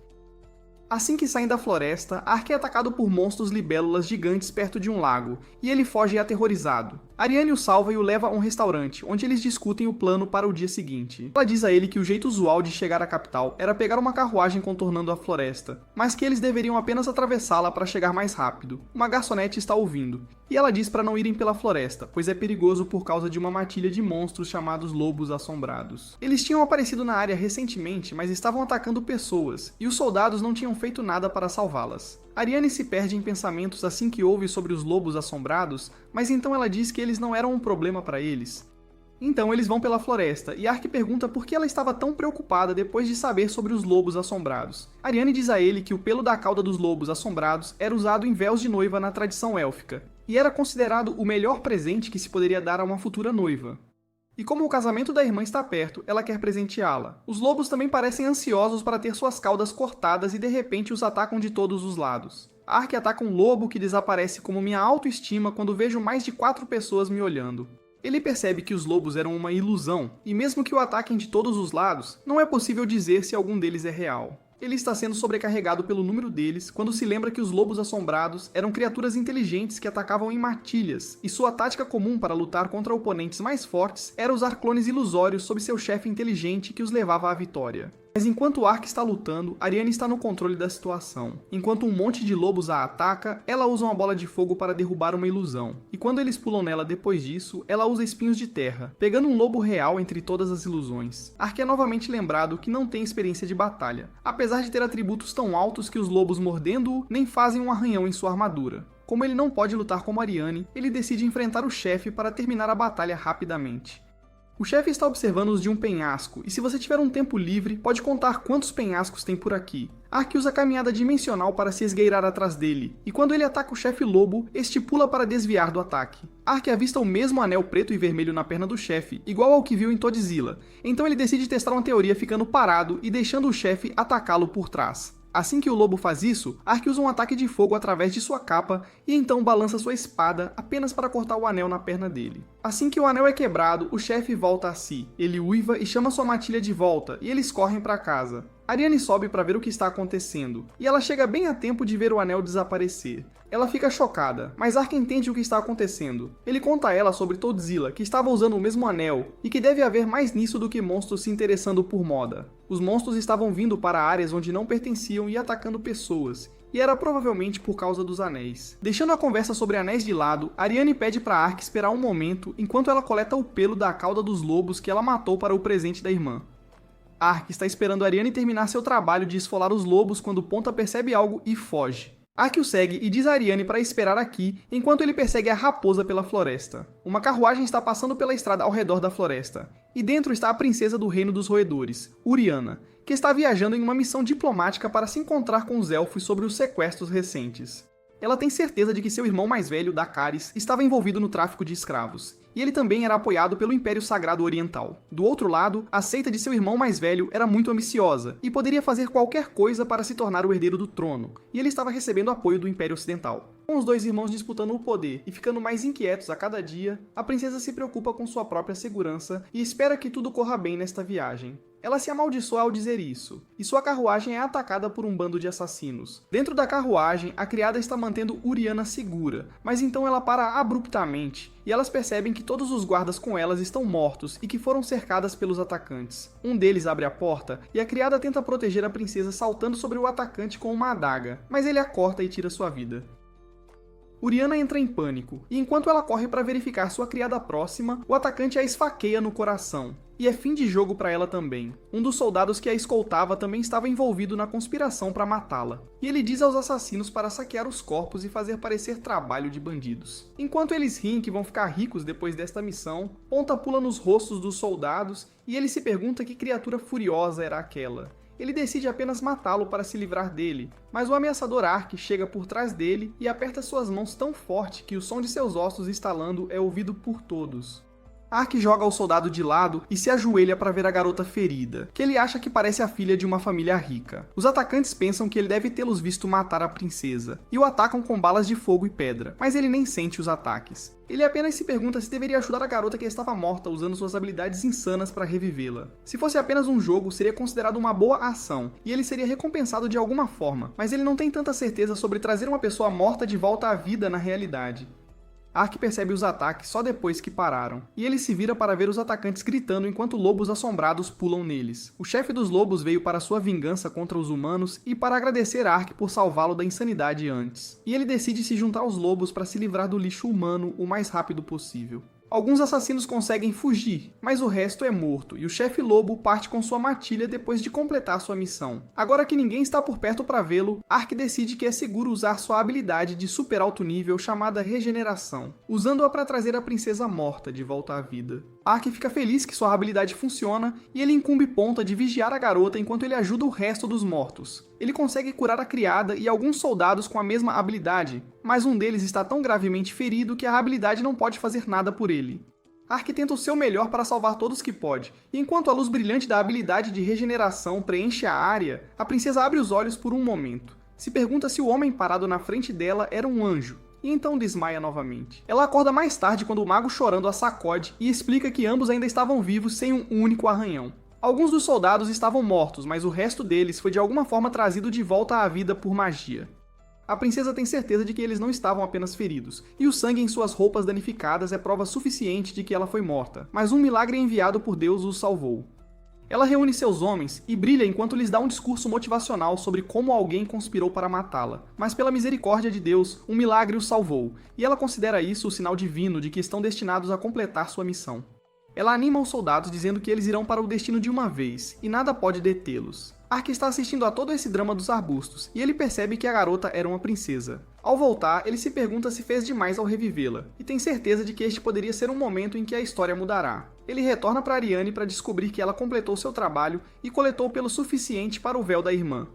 Assim que saem da floresta, Ark é atacado por monstros libélulas gigantes perto de um lago, e ele foge aterrorizado. Ariane o salva e o leva a um restaurante, onde eles discutem o plano para o dia seguinte. Ela diz a ele que o jeito usual de chegar à capital era pegar uma carruagem contornando a floresta, mas que eles deveriam apenas atravessá-la para chegar mais rápido. Uma garçonete está ouvindo, e ela diz para não irem pela floresta, pois é perigoso por causa de uma matilha de monstros chamados lobos assombrados. Eles tinham aparecido na área recentemente, mas estavam atacando pessoas, e os soldados não tinham feito nada para salvá-las. Ariane se perde em pensamentos assim que ouve sobre os lobos assombrados, mas então ela diz que eles não eram um problema para eles. Então eles vão pela floresta, e Ark pergunta por que ela estava tão preocupada depois de saber sobre os lobos assombrados. Ariane diz a ele que o pelo da cauda dos lobos assombrados era usado em véus de noiva na tradição élfica, e era considerado o melhor presente que se poderia dar a uma futura noiva. E como o casamento da irmã está perto, ela quer presenteá-la. Os lobos também parecem ansiosos para ter suas caudas cortadas e de repente os atacam de todos os lados. Ark ataca um lobo que desaparece como minha autoestima quando vejo mais de 4 pessoas me olhando. Ele percebe que os lobos eram uma ilusão, e mesmo que o ataquem de todos os lados, não é possível dizer se algum deles é real. Ele está sendo sobrecarregado pelo número deles quando se lembra que os lobos assombrados eram criaturas inteligentes que atacavam em matilhas, e sua tática comum para lutar contra oponentes mais fortes era usar clones ilusórios sob seu chefe inteligente que os levava à vitória. Mas enquanto Ark está lutando, Ariane está no controle da situação. Enquanto um monte de lobos a ataca, ela usa uma bola de fogo para derrubar uma ilusão. E quando eles pulam nela depois disso, ela usa espinhos de terra, pegando um lobo real entre todas as ilusões. Ark é novamente lembrado que não tem experiência de batalha, apesar de ter atributos tão altos que os lobos mordendo-o nem fazem um arranhão em sua armadura. Como ele não pode lutar como Ariane, ele decide enfrentar o chefe para terminar a batalha rapidamente. O chefe está observando-os de um penhasco, e se você tiver um tempo livre, pode contar quantos penhascos tem por aqui. Ark usa a caminhada dimensional para se esgueirar atrás dele, e quando ele ataca o chefe lobo, este pula para desviar do ataque. Ark avista o mesmo anel preto e vermelho na perna do chefe, igual ao que viu em Todzilla, então ele decide testar uma teoria ficando parado e deixando o chefe atacá-lo por trás. Assim que o lobo faz isso, Ark usa um ataque de fogo através de sua capa e então balança sua espada apenas para cortar o anel na perna dele. Assim que o anel é quebrado, o chefe volta a si. Ele uiva e chama sua matilha de volta, e eles correm para casa. Ariane sobe para ver o que está acontecendo, e ela chega bem a tempo de ver o anel desaparecer. Ela fica chocada, mas Ark entende o que está acontecendo. Ele conta a ela sobre Todzilla, que estava usando o mesmo anel, e que deve haver mais nisso do que monstros se interessando por moda. Os monstros estavam vindo para áreas onde não pertenciam e atacando pessoas, e era provavelmente por causa dos anéis. Deixando a conversa sobre anéis de lado, Ariane pede para Ark esperar um momento enquanto ela coleta o pelo da cauda dos lobos que ela matou para o presente da irmã. Ark está esperando Ariane terminar seu trabalho de esfolar os lobos quando Ponta percebe algo e foge. Ark o segue e diz a Ariane para esperar aqui, enquanto ele persegue a raposa pela floresta. Uma carruagem está passando pela estrada ao redor da floresta, e dentro está a princesa do Reino dos Roedores, Uriana, que está viajando em uma missão diplomática para se encontrar com os elfos sobre os sequestros recentes. Ela tem certeza de que seu irmão mais velho, Dakaris, estava envolvido no tráfico de escravos, e ele também era apoiado pelo Império Sagrado Oriental. Do outro lado, a seita de seu irmão mais velho era muito ambiciosa, e poderia fazer qualquer coisa para se tornar o herdeiro do trono, e ele estava recebendo apoio do Império Ocidental. Com os dois irmãos disputando o poder e ficando mais inquietos a cada dia, a princesa se preocupa com sua própria segurança e espera que tudo corra bem nesta viagem. Ela se amaldiçoa ao dizer isso, e sua carruagem é atacada por um bando de assassinos. Dentro da carruagem, a criada está mantendo Uriana segura, mas então ela para abruptamente, e elas percebem que todos os guardas com elas estão mortos e que foram cercadas pelos atacantes. Um deles abre a porta, e a criada tenta proteger a princesa saltando sobre o atacante com uma adaga, mas ele a corta e tira sua vida. Uriana entra em pânico, e enquanto ela corre para verificar sua criada próxima, o atacante a esfaqueia no coração. E é fim de jogo para ela também. Um dos soldados que a escoltava também estava envolvido na conspiração para matá-la. E ele diz aos assassinos para saquear os corpos e fazer parecer trabalho de bandidos. Enquanto eles riem que vão ficar ricos depois desta missão, Ponta pula nos rostos dos soldados e ele se pergunta que criatura furiosa era aquela. Ele decide apenas matá-lo para se livrar dele, mas o ameaçador Ark chega por trás dele e aperta suas mãos tão forte que o som de seus ossos estalando é ouvido por todos. Ark joga o soldado de lado e se ajoelha para ver a garota ferida, que ele acha que parece a filha de uma família rica. Os atacantes pensam que ele deve tê-los visto matar a princesa, e o atacam com balas de fogo e pedra, mas ele nem sente os ataques. Ele apenas se pergunta se deveria ajudar a garota que estava morta usando suas habilidades insanas para revivê-la. Se fosse apenas um jogo, seria considerado uma boa ação, e ele seria recompensado de alguma forma, mas ele não tem tanta certeza sobre trazer uma pessoa morta de volta à vida na realidade. Ark percebe os ataques só depois que pararam, e ele se vira para ver os atacantes gritando enquanto lobos assombrados pulam neles. O chefe dos lobos veio para sua vingança contra os humanos e para agradecer Ark por salvá-lo da insanidade antes. E ele decide se juntar aos lobos para se livrar do lixo humano o mais rápido possível. Alguns assassinos conseguem fugir, mas o resto é morto, e o chefe lobo parte com sua matilha depois de completar sua missão. Agora que ninguém está por perto para vê-lo, Ark decide que é seguro usar sua habilidade de super alto nível chamada Regeneração, usando-a para trazer a princesa morta de volta à vida. Ark fica feliz que sua habilidade funciona, e ele incumbe Ponta de vigiar a garota enquanto ele ajuda o resto dos mortos. Ele consegue curar a criada e alguns soldados com a mesma habilidade, mas um deles está tão gravemente ferido que a habilidade não pode fazer nada por ele. Ark tenta o seu melhor para salvar todos que pode, e enquanto a luz brilhante da habilidade de regeneração preenche a área, a princesa abre os olhos por um momento. Se pergunta se o homem parado na frente dela era um anjo, e então desmaia novamente. Ela acorda mais tarde quando o mago chorando a sacode e explica que ambos ainda estavam vivos sem um único arranhão. Alguns dos soldados estavam mortos, mas o resto deles foi de alguma forma trazido de volta à vida por magia. A princesa tem certeza de que eles não estavam apenas feridos, e o sangue em suas roupas danificadas é prova suficiente de que ela foi morta, mas um milagre enviado por Deus os salvou. Ela reúne seus homens e brilha enquanto lhes dá um discurso motivacional sobre como alguém conspirou para matá-la, mas pela misericórdia de Deus, um milagre os salvou, e ela considera isso o sinal divino de que estão destinados a completar sua missão. Ela anima os soldados dizendo que eles irão para o destino de uma vez, e nada pode detê-los. Ark está assistindo a todo esse drama dos arbustos, e ele percebe que a garota era uma princesa. Ao voltar, ele se pergunta se fez demais ao revivê-la, e tem certeza de que este poderia ser um momento em que a história mudará. Ele retorna para Ariane para descobrir que ela completou seu trabalho e coletou pelo suficiente para o véu da irmã.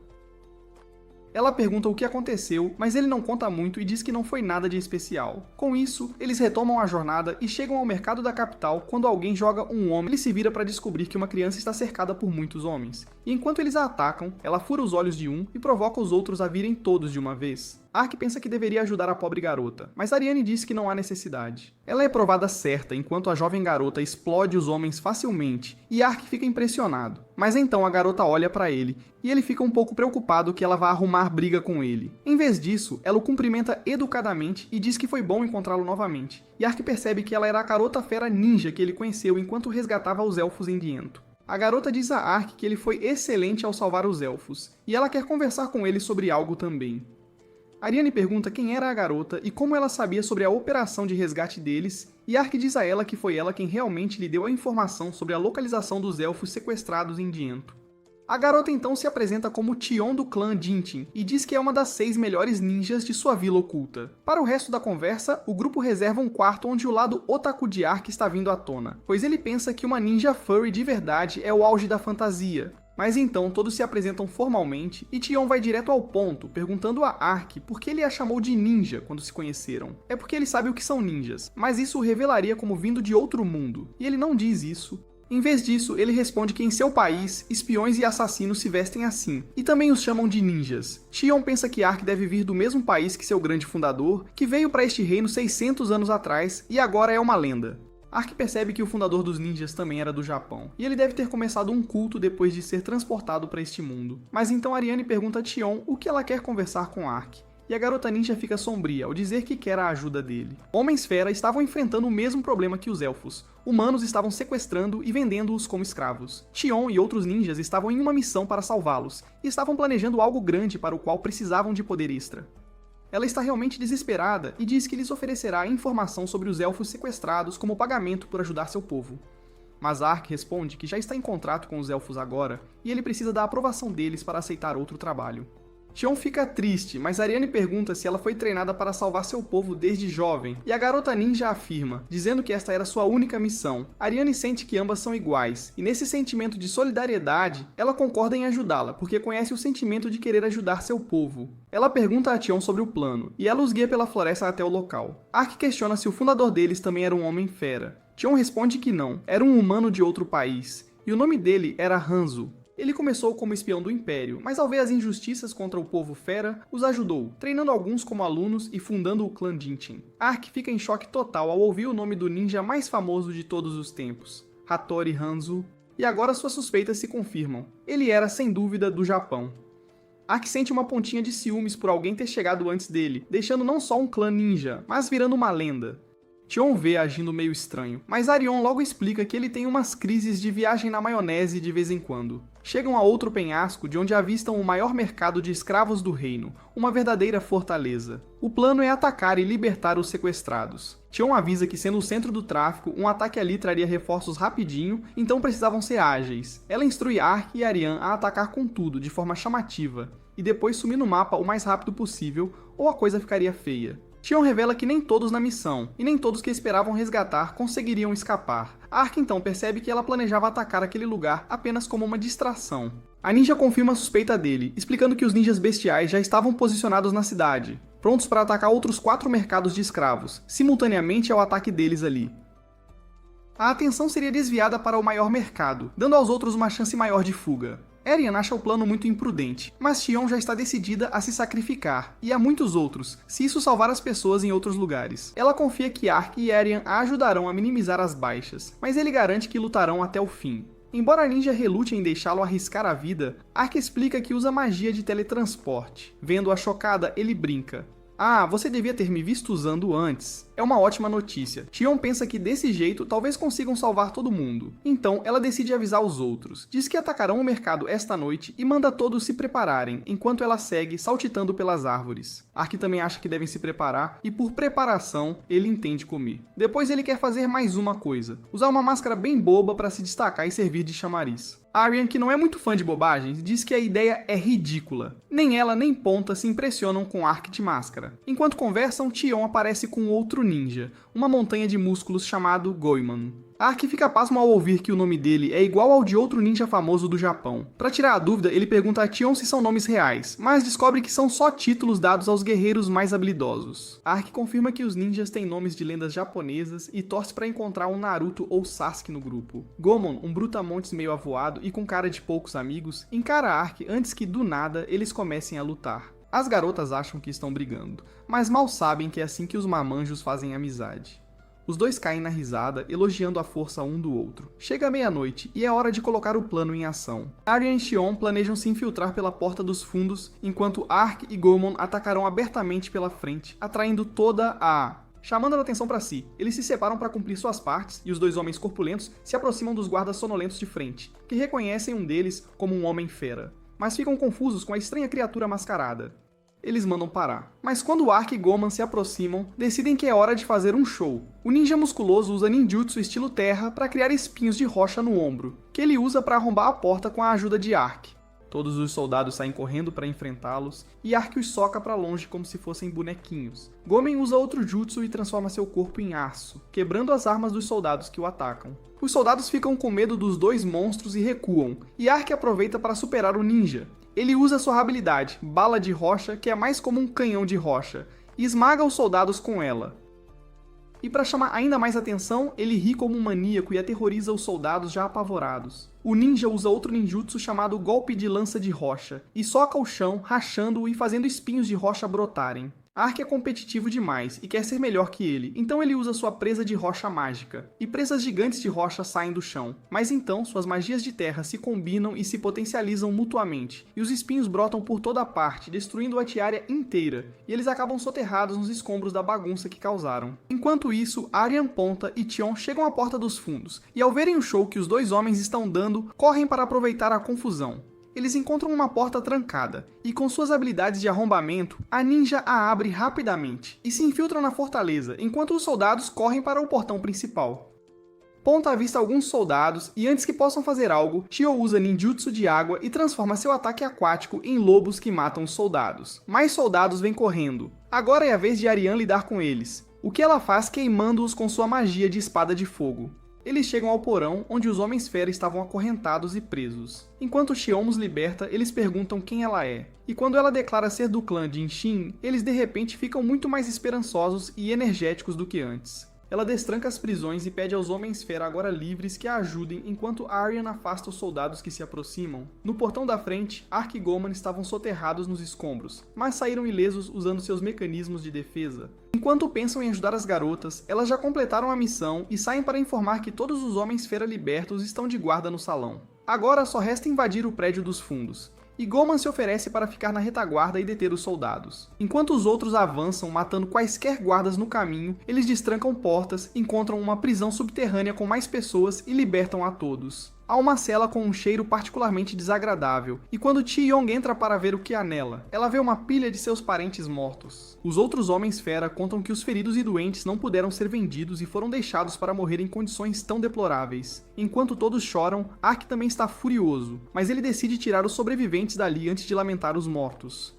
Ela pergunta o que aconteceu, mas ele não conta muito e diz que não foi nada de especial. Com isso, eles retomam a jornada e chegam ao mercado da capital quando alguém joga um homem. Ele se vira para descobrir que uma criança está cercada por muitos homens. E enquanto eles a atacam, ela fura os olhos de um e provoca os outros a virem todos de uma vez. Ark pensa que deveria ajudar a pobre garota, mas Ariane diz que não há necessidade. Ela é provada certa enquanto a jovem garota explode os homens facilmente, e Ark fica impressionado. Mas então a garota olha para ele, e ele fica um pouco preocupado que ela vá arrumar briga com ele. Em vez disso, ela o cumprimenta educadamente e diz que foi bom encontrá-lo novamente. E Ark percebe que ela era a garota fera ninja que ele conheceu enquanto resgatava os elfos em Diento. A garota diz a Ark que ele foi excelente ao salvar os elfos, e ela quer conversar com ele sobre algo também. Ariane pergunta quem era a garota e como ela sabia sobre a operação de resgate deles, e Ark diz a ela que foi ela quem realmente lhe deu a informação sobre a localização dos elfos sequestrados em Diento. A garota então se apresenta como Tion do clã Dintin e diz que é uma das 6 melhores ninjas de sua vila oculta. Para o resto da conversa, o grupo reserva um quarto onde o lado otaku de Ark está vindo à tona, pois ele pensa que uma ninja furry de verdade é o auge da fantasia. Mas então todos se apresentam formalmente e Tion vai direto ao ponto, perguntando a Ark por que ele a chamou de ninja quando se conheceram. É porque ele sabe o que são ninjas, mas isso o revelaria como vindo de outro mundo, e ele não diz isso. Em vez disso, ele responde que em seu país, espiões e assassinos se vestem assim, e também os chamam de ninjas. Tion pensa que Ark deve vir do mesmo país que seu grande fundador, que veio para este reino 600 anos atrás e agora é uma lenda. Ark percebe que o fundador dos ninjas também era do Japão, e ele deve ter começado um culto depois de ser transportado para este mundo. Mas então Ariane pergunta a Tion o que ela quer conversar com Ark, e a garota ninja fica sombria ao dizer que quer a ajuda dele. Homens-fera estavam enfrentando o mesmo problema que os elfos. Humanos estavam sequestrando e vendendo-os como escravos. Tion e outros ninjas estavam em uma missão para salvá-los, e estavam planejando algo grande para o qual precisavam de poder extra. Ela está realmente desesperada e diz que lhes oferecerá informação sobre os elfos sequestrados como pagamento por ajudar seu povo. Mas Ark responde que já está em contrato com os elfos agora, e ele precisa da aprovação deles para aceitar outro trabalho. Tion fica triste, mas Ariane pergunta se ela foi treinada para salvar seu povo desde jovem, e a garota ninja afirma, dizendo que esta era sua única missão. Ariane sente que ambas são iguais, e nesse sentimento de solidariedade, ela concorda em ajudá-la, porque conhece o sentimento de querer ajudar seu povo. Ela pergunta a Tion sobre o plano, e ela os guia pela floresta até o local. Ark questiona se o fundador deles também era um homem-fera. Tion responde que não, era um humano de outro país, e o nome dele era Hanzo. Ele começou como espião do Império, mas ao ver as injustiças contra o povo fera, os ajudou, treinando alguns como alunos e fundando o clã Jinchen. Ark fica em choque total ao ouvir o nome do ninja mais famoso de todos os tempos, Hattori Hanzo, e agora suas suspeitas se confirmam. Ele era, sem dúvida, do Japão. Ark sente uma pontinha de ciúmes por alguém ter chegado antes dele, deixando não só um clã ninja, mas virando uma lenda. Tion vê agindo meio estranho, mas Arion logo explica que ele tem umas crises de viagem na maionese de vez em quando. Chegam a outro penhasco de onde avistam o maior mercado de escravos do reino, uma verdadeira fortaleza. O plano é atacar e libertar os sequestrados. Tion avisa que, sendo o centro do tráfico, um ataque ali traria reforços rapidinho, então precisavam ser ágeis. Ela instrui Ark e Ariane a atacar com tudo, de forma chamativa, e depois sumir no mapa o mais rápido possível, ou a coisa ficaria feia. Tion revela que nem todos na missão, e nem todos que esperavam resgatar conseguiriam escapar. Ark então percebe que ela planejava atacar aquele lugar apenas como uma distração. A ninja confirma a suspeita dele, explicando que os ninjas bestiais já estavam posicionados na cidade, prontos para atacar outros 4 mercados de escravos, simultaneamente ao ataque deles ali. A atenção seria desviada para o maior mercado, dando aos outros uma chance maior de fuga. Ariane acha o plano muito imprudente, mas Tion já está decidida a se sacrificar, e há muitos outros, se isso salvar as pessoas em outros lugares. Ela confia que Ark e Ariane a ajudarão a minimizar as baixas, mas ele garante que lutarão até o fim. Embora a ninja relute em deixá-lo arriscar a vida, Ark explica que usa magia de teletransporte. Vendo-a chocada, ele brinca. Ah, você devia ter me visto usando antes. É uma ótima notícia. Tion pensa que desse jeito talvez consigam salvar todo mundo. Então ela decide avisar os outros. Diz que atacarão o mercado esta noite e manda todos se prepararem, enquanto ela segue saltitando pelas árvores. Ark também acha que devem se preparar e por preparação ele entende comer. Depois ele quer fazer mais uma coisa. Usar uma máscara bem boba para se destacar e servir de chamariz. Ariane, que não é muito fã de bobagens, diz que a ideia é ridícula. Nem ela nem Ponta se impressionam com Ark de máscara. Enquanto conversam, Tion aparece com outro ninja, uma montanha de músculos chamado Goemon. Ark fica pasmo ao ouvir que o nome dele é igual ao de outro ninja famoso do Japão. Para tirar a dúvida, ele pergunta a Tion se são nomes reais, mas descobre que são só títulos dados aos guerreiros mais habilidosos. Ark confirma que os ninjas têm nomes de lendas japonesas e torce para encontrar um Naruto ou Sasuke no grupo. Goemon, um brutamontes meio avoado e com cara de poucos amigos, encara Ark antes que do nada eles comecem a lutar. As garotas acham que estão brigando, mas mal sabem que é assim que os mamanjos fazem amizade. Os dois caem na risada, elogiando a força um do outro. Chega a meia-noite e é hora de colocar o plano em ação. Ariane e Tion planejam se infiltrar pela porta dos fundos, enquanto Ark e Goemon atacarão abertamente pela frente, atraindo toda a... Chamando a atenção para si, eles se separam para cumprir suas partes e os dois homens corpulentos se aproximam dos guardas sonolentos de frente, que reconhecem um deles como um homem-fera, mas ficam confusos com a estranha criatura mascarada. Eles mandam parar. Mas quando Ark e Goemon se aproximam, decidem que é hora de fazer um show. O ninja musculoso usa ninjutsu estilo terra para criar espinhos de rocha no ombro, que ele usa para arrombar a porta com a ajuda de Ark. Todos os soldados saem correndo para enfrentá-los, e Ark os soca para longe como se fossem bonequinhos. Gomen usa outro jutsu e transforma seu corpo em aço, quebrando as armas dos soldados que o atacam. Os soldados ficam com medo dos dois monstros e recuam, e Ark aproveita para superar o ninja. Ele usa sua habilidade, Bala de Rocha, que é mais como um canhão de rocha, e esmaga os soldados com ela. E para chamar ainda mais atenção, ele ri como um maníaco e aterroriza os soldados já apavorados. O ninja usa outro ninjutsu chamado Golpe de Lança de Rocha, e soca o chão, rachando-o e fazendo espinhos de rocha brotarem. Ark é competitivo demais e quer ser melhor que ele, então ele usa sua presa de rocha mágica, e presas gigantes de rocha saem do chão. Mas então suas magias de terra se combinam e se potencializam mutuamente, e os espinhos brotam por toda a parte, destruindo a tiária inteira, e eles acabam soterrados nos escombros da bagunça que causaram. Enquanto isso, Aryan, Ponta e Tion chegam à porta dos fundos, e ao verem o show que os dois homens estão dando, correm para aproveitar a confusão. Eles encontram uma porta trancada, e com suas habilidades de arrombamento, a ninja a abre rapidamente, e se infiltram na fortaleza, enquanto os soldados correm para o portão principal. Ponta avista alguns soldados, e antes que possam fazer algo, Chio usa ninjutsu de água e transforma seu ataque aquático em lobos que matam os soldados. Mais soldados vêm correndo. Agora é a vez de Aryan lidar com eles, o que ela faz queimando-os com sua magia de espada de fogo. Eles chegam ao porão, onde os Homens-Fera estavam acorrentados e presos. Enquanto Xion os liberta, eles perguntam quem ela é. E quando ela declara ser do clã de Inshin, eles de repente ficam muito mais esperançosos e energéticos do que antes. Ela destranca as prisões e pede aos Homens-Fera agora livres que a ajudem enquanto Aryan afasta os soldados que se aproximam. No portão da frente, Ark e Goman estavam soterrados nos escombros, mas saíram ilesos usando seus mecanismos de defesa. Enquanto pensam em ajudar as garotas, elas já completaram a missão e saem para informar que todos os Homens-Fera libertos estão de guarda no salão. Agora só resta invadir o prédio dos fundos. E Goman se oferece para ficar na retaguarda e deter os soldados. Enquanto os outros avançam, matando quaisquer guardas no caminho, eles destrancam portas, encontram uma prisão subterrânea com mais pessoas e libertam a todos. Há uma cela com um cheiro particularmente desagradável, e quando Chi-Yong entra para ver o que há nela, ela vê uma pilha de seus parentes mortos. Os outros Homens-Fera contam que os feridos e doentes não puderam ser vendidos e foram deixados para morrer em condições tão deploráveis. Enquanto todos choram, Ark também está furioso, mas ele decide tirar os sobreviventes dali antes de lamentar os mortos.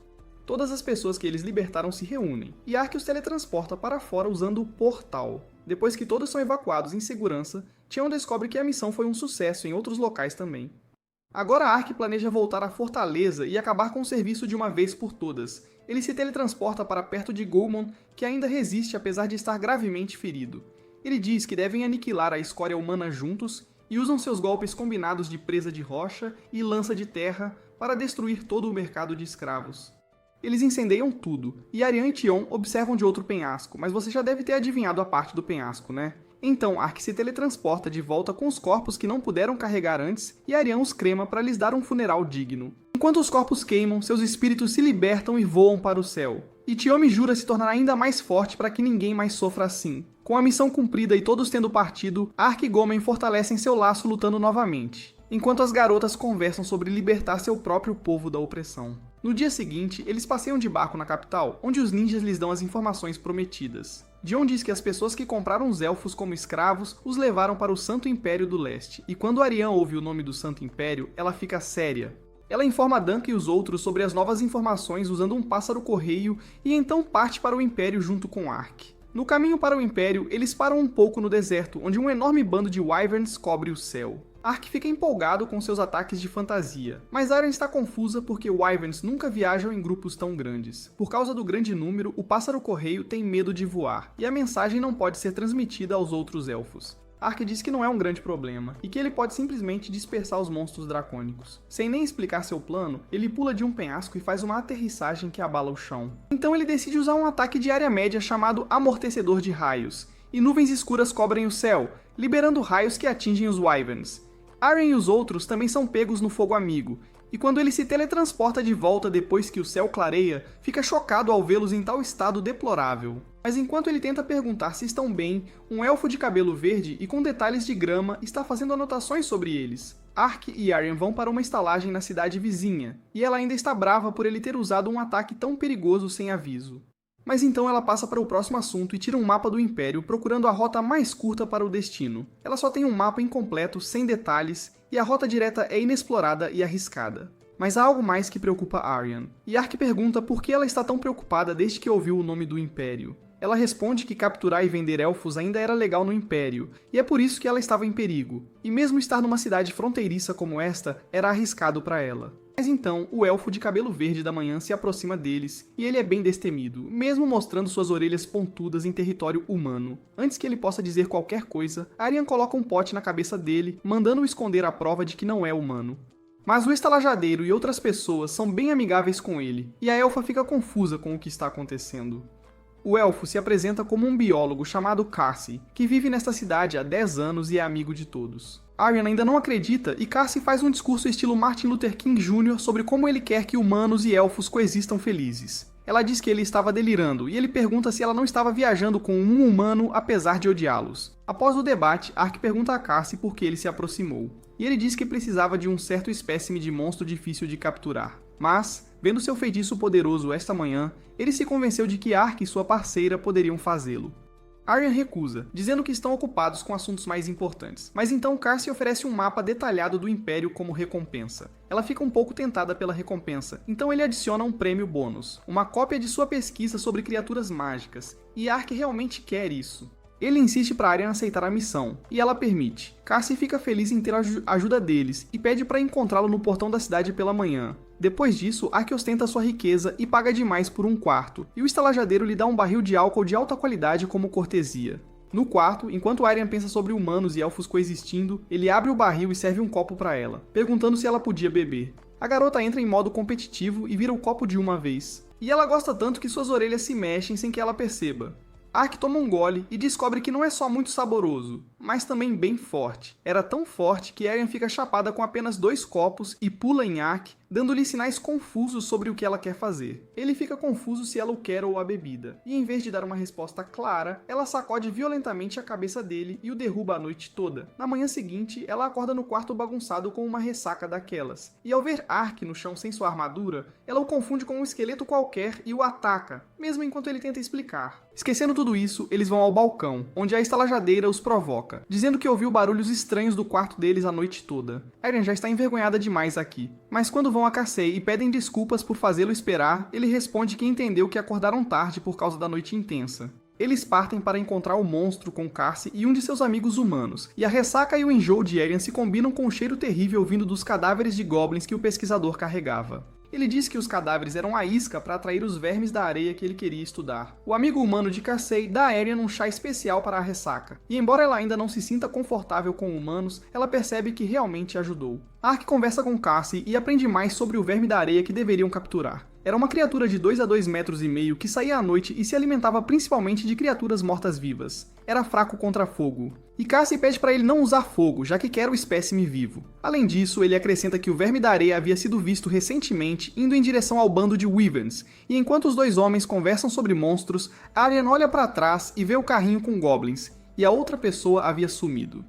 Todas as pessoas que eles libertaram se reúnem, e Ark os teletransporta para fora usando o portal. Depois que todos são evacuados em segurança, Tion descobre que a missão foi um sucesso em outros locais também. Agora Ark planeja voltar à fortaleza e acabar com o serviço de uma vez por todas. Ele se teletransporta para perto de Goemon, que ainda resiste apesar de estar gravemente ferido. Ele diz que devem aniquilar a escória humana juntos e usam seus golpes combinados de presa de rocha e lança de terra para destruir todo o mercado de escravos. Eles incendeiam tudo, e Aryan e Tion observam de outro penhasco, mas você já deve ter adivinhado a parte do penhasco, né? Então Ark se teletransporta de volta com os corpos que não puderam carregar antes, e Aryan os crema para lhes dar um funeral digno. Enquanto os corpos queimam, seus espíritos se libertam e voam para o céu. E Chiyomi jura se tornar ainda mais forte para que ninguém mais sofra assim. Com a missão cumprida e todos tendo partido, Ark e Gomen fortalecem seu laço lutando novamente, enquanto as garotas conversam sobre libertar seu próprio povo da opressão. No dia seguinte, eles passeiam de barco na capital, onde os ninjas lhes dão as informações prometidas. Dion diz que as pessoas que compraram os elfos como escravos os levaram para o Santo Império do Leste, e quando Aryan ouve o nome do Santo Império, ela fica séria. Ela informa Danka e os outros sobre as novas informações usando um pássaro-correio e então parte para o Império junto com Ark. No caminho para o Império, eles param um pouco no deserto, onde um enorme bando de wyverns cobre o céu. Ark fica empolgado com seus ataques de fantasia, mas Aryan está confusa porque wyverns nunca viajam em grupos tão grandes. Por causa do grande número, o pássaro-correio tem medo de voar, e a mensagem não pode ser transmitida aos outros elfos. Ark diz que não é um grande problema, e que ele pode simplesmente dispersar os monstros dracônicos. Sem nem explicar seu plano, ele pula de um penhasco e faz uma aterrissagem que abala o chão. Então ele decide usar um ataque de área média chamado Amortecedor de Raios, e nuvens escuras cobrem o céu, liberando raios que atingem os wyverns. Aryan e os outros também são pegos no fogo amigo, e quando ele se teletransporta de volta depois que o céu clareia, fica chocado ao vê-los em tal estado deplorável. Mas enquanto ele tenta perguntar se estão bem, um elfo de cabelo verde e com detalhes de grama está fazendo anotações sobre eles. Ark e Aryan vão para uma estalagem na cidade vizinha, e ela ainda está brava por ele ter usado um ataque tão perigoso sem aviso. Mas então ela passa para o próximo assunto e tira um mapa do Império procurando a rota mais curta para o destino. Ela só tem um mapa incompleto, sem detalhes, e a rota direta é inexplorada e arriscada. Mas há algo mais que preocupa Aryan, e Ark pergunta por que ela está tão preocupada desde que ouviu o nome do Império. Ela responde que capturar e vender elfos ainda era legal no Império, e é por isso que ela estava em perigo, e mesmo estar numa cidade fronteiriça como esta era arriscado para ela. Mas então, o elfo de cabelo verde da manhã se aproxima deles, e ele é bem destemido, mesmo mostrando suas orelhas pontudas em território humano. Antes que ele possa dizer qualquer coisa, Aryan coloca um pote na cabeça dele, mandando-o esconder a prova de que não é humano. Mas o estalajadeiro e outras pessoas são bem amigáveis com ele, e a elfa fica confusa com o que está acontecendo. O elfo se apresenta como um biólogo chamado Cassie, que vive nesta cidade há 10 anos e é amigo de todos. Aryan ainda não acredita e Cassie faz um discurso estilo Martin Luther King Jr. sobre como ele quer que humanos e elfos coexistam felizes. Ela diz que ele estava delirando e ele pergunta se ela não estava viajando com um humano apesar de odiá-los. Após o debate, Ark pergunta a Cassie por que ele se aproximou. E ele diz que precisava de um certo espécime de monstro difícil de capturar. Mas, vendo seu feitiço poderoso esta manhã, ele se convenceu de que Ark e sua parceira poderiam fazê-lo. Aryan recusa, dizendo que estão ocupados com assuntos mais importantes, mas então Cassie oferece um mapa detalhado do Império como recompensa. Ela fica um pouco tentada pela recompensa, então ele adiciona um prêmio bônus, uma cópia de sua pesquisa sobre criaturas mágicas, e Ark realmente quer isso. Ele insiste para Aryan aceitar a missão, e ela permite. Cassie fica feliz em ter a ajuda deles, e pede para encontrá-lo no portão da cidade pela manhã. Depois disso, Ark ostenta sua riqueza e paga demais por um quarto, e o estalajadeiro lhe dá um barril de álcool de alta qualidade como cortesia. No quarto, enquanto Aryan pensa sobre humanos e elfos coexistindo, ele abre o barril e serve um copo para ela, perguntando se ela podia beber. A garota entra em modo competitivo e vira o copo de uma vez. E ela gosta tanto que suas orelhas se mexem sem que ela perceba. Ark toma um gole e descobre que não é só muito saboroso, mas também bem forte. Era tão forte que Aryan fica chapada com apenas 2 copos e pula em Ark, dando-lhe sinais confusos sobre o que ela quer fazer. Ele fica confuso se ela o quer ou a bebida, e em vez de dar uma resposta clara, ela sacode violentamente a cabeça dele e o derruba a noite toda. Na manhã seguinte, ela acorda no quarto bagunçado com uma ressaca daquelas, e ao ver Ark no chão sem sua armadura, ela o confunde com um esqueleto qualquer e o ataca, mesmo enquanto ele tenta explicar. Esquecendo tudo isso, eles vão ao balcão, onde a estalajadeira os provoca, dizendo que ouviu barulhos estranhos do quarto deles a noite toda. Aryan já está envergonhada demais aqui, mas quando vão a Cassie e pedem desculpas por fazê-lo esperar, ele responde que entendeu que acordaram tarde por causa da noite intensa. Eles partem para encontrar o monstro com Cassie e um de seus amigos humanos, e a ressaca e o enjoo de Aryan se combinam com o cheiro terrível vindo dos cadáveres de goblins que o pesquisador carregava. Ele disse que os cadáveres eram a isca para atrair os vermes da areia que ele queria estudar. O amigo humano de Cassie dá a Aryan um chá especial para a ressaca, e embora ela ainda não se sinta confortável com humanos, ela percebe que realmente ajudou. Ark conversa com Cassie e aprende mais sobre o verme da areia que deveriam capturar. Era uma criatura de 2 a 2,5 metros que saía à noite e se alimentava principalmente de criaturas mortas-vivas. Era fraco contra fogo. E Cassie pede para ele não usar fogo, já que quer o espécime vivo. Além disso, ele acrescenta que o verme da areia havia sido visto recentemente indo em direção ao bando de Wyverns, e enquanto os 2 homens conversam sobre monstros, Aryan olha para trás e vê o carrinho com goblins, e a outra pessoa havia sumido.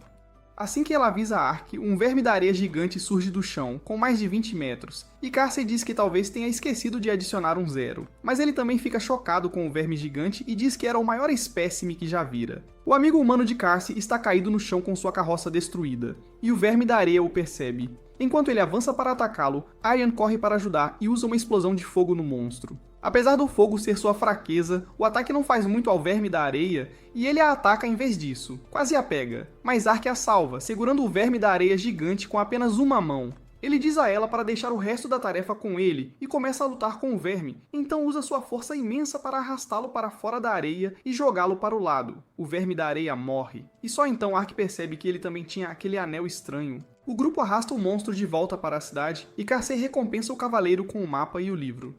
Assim que ela avisa Ark, um verme da areia gigante surge do chão, com mais de 20 metros, e Cassie diz que talvez tenha esquecido de adicionar um 0. Mas ele também fica chocado com o verme gigante e diz que era o maior espécime que já vira. O amigo humano de Cassie está caído no chão com sua carroça destruída, e o verme da areia o percebe. Enquanto ele avança para atacá-lo, Aryan corre para ajudar e usa uma explosão de fogo no monstro. Apesar do fogo ser sua fraqueza, o ataque não faz muito ao verme da areia e ele a ataca em vez disso, quase a pega. Mas Ark a salva, segurando o verme da areia gigante com apenas uma mão. Ele diz a ela para deixar o resto da tarefa com ele e começa a lutar com o verme, então usa sua força imensa para arrastá-lo para fora da areia e jogá-lo para o lado. O verme da areia morre, e só então Ark percebe que ele também tinha aquele anel estranho. O grupo arrasta o monstro de volta para a cidade e Cassie recompensa o cavaleiro com o mapa e o livro.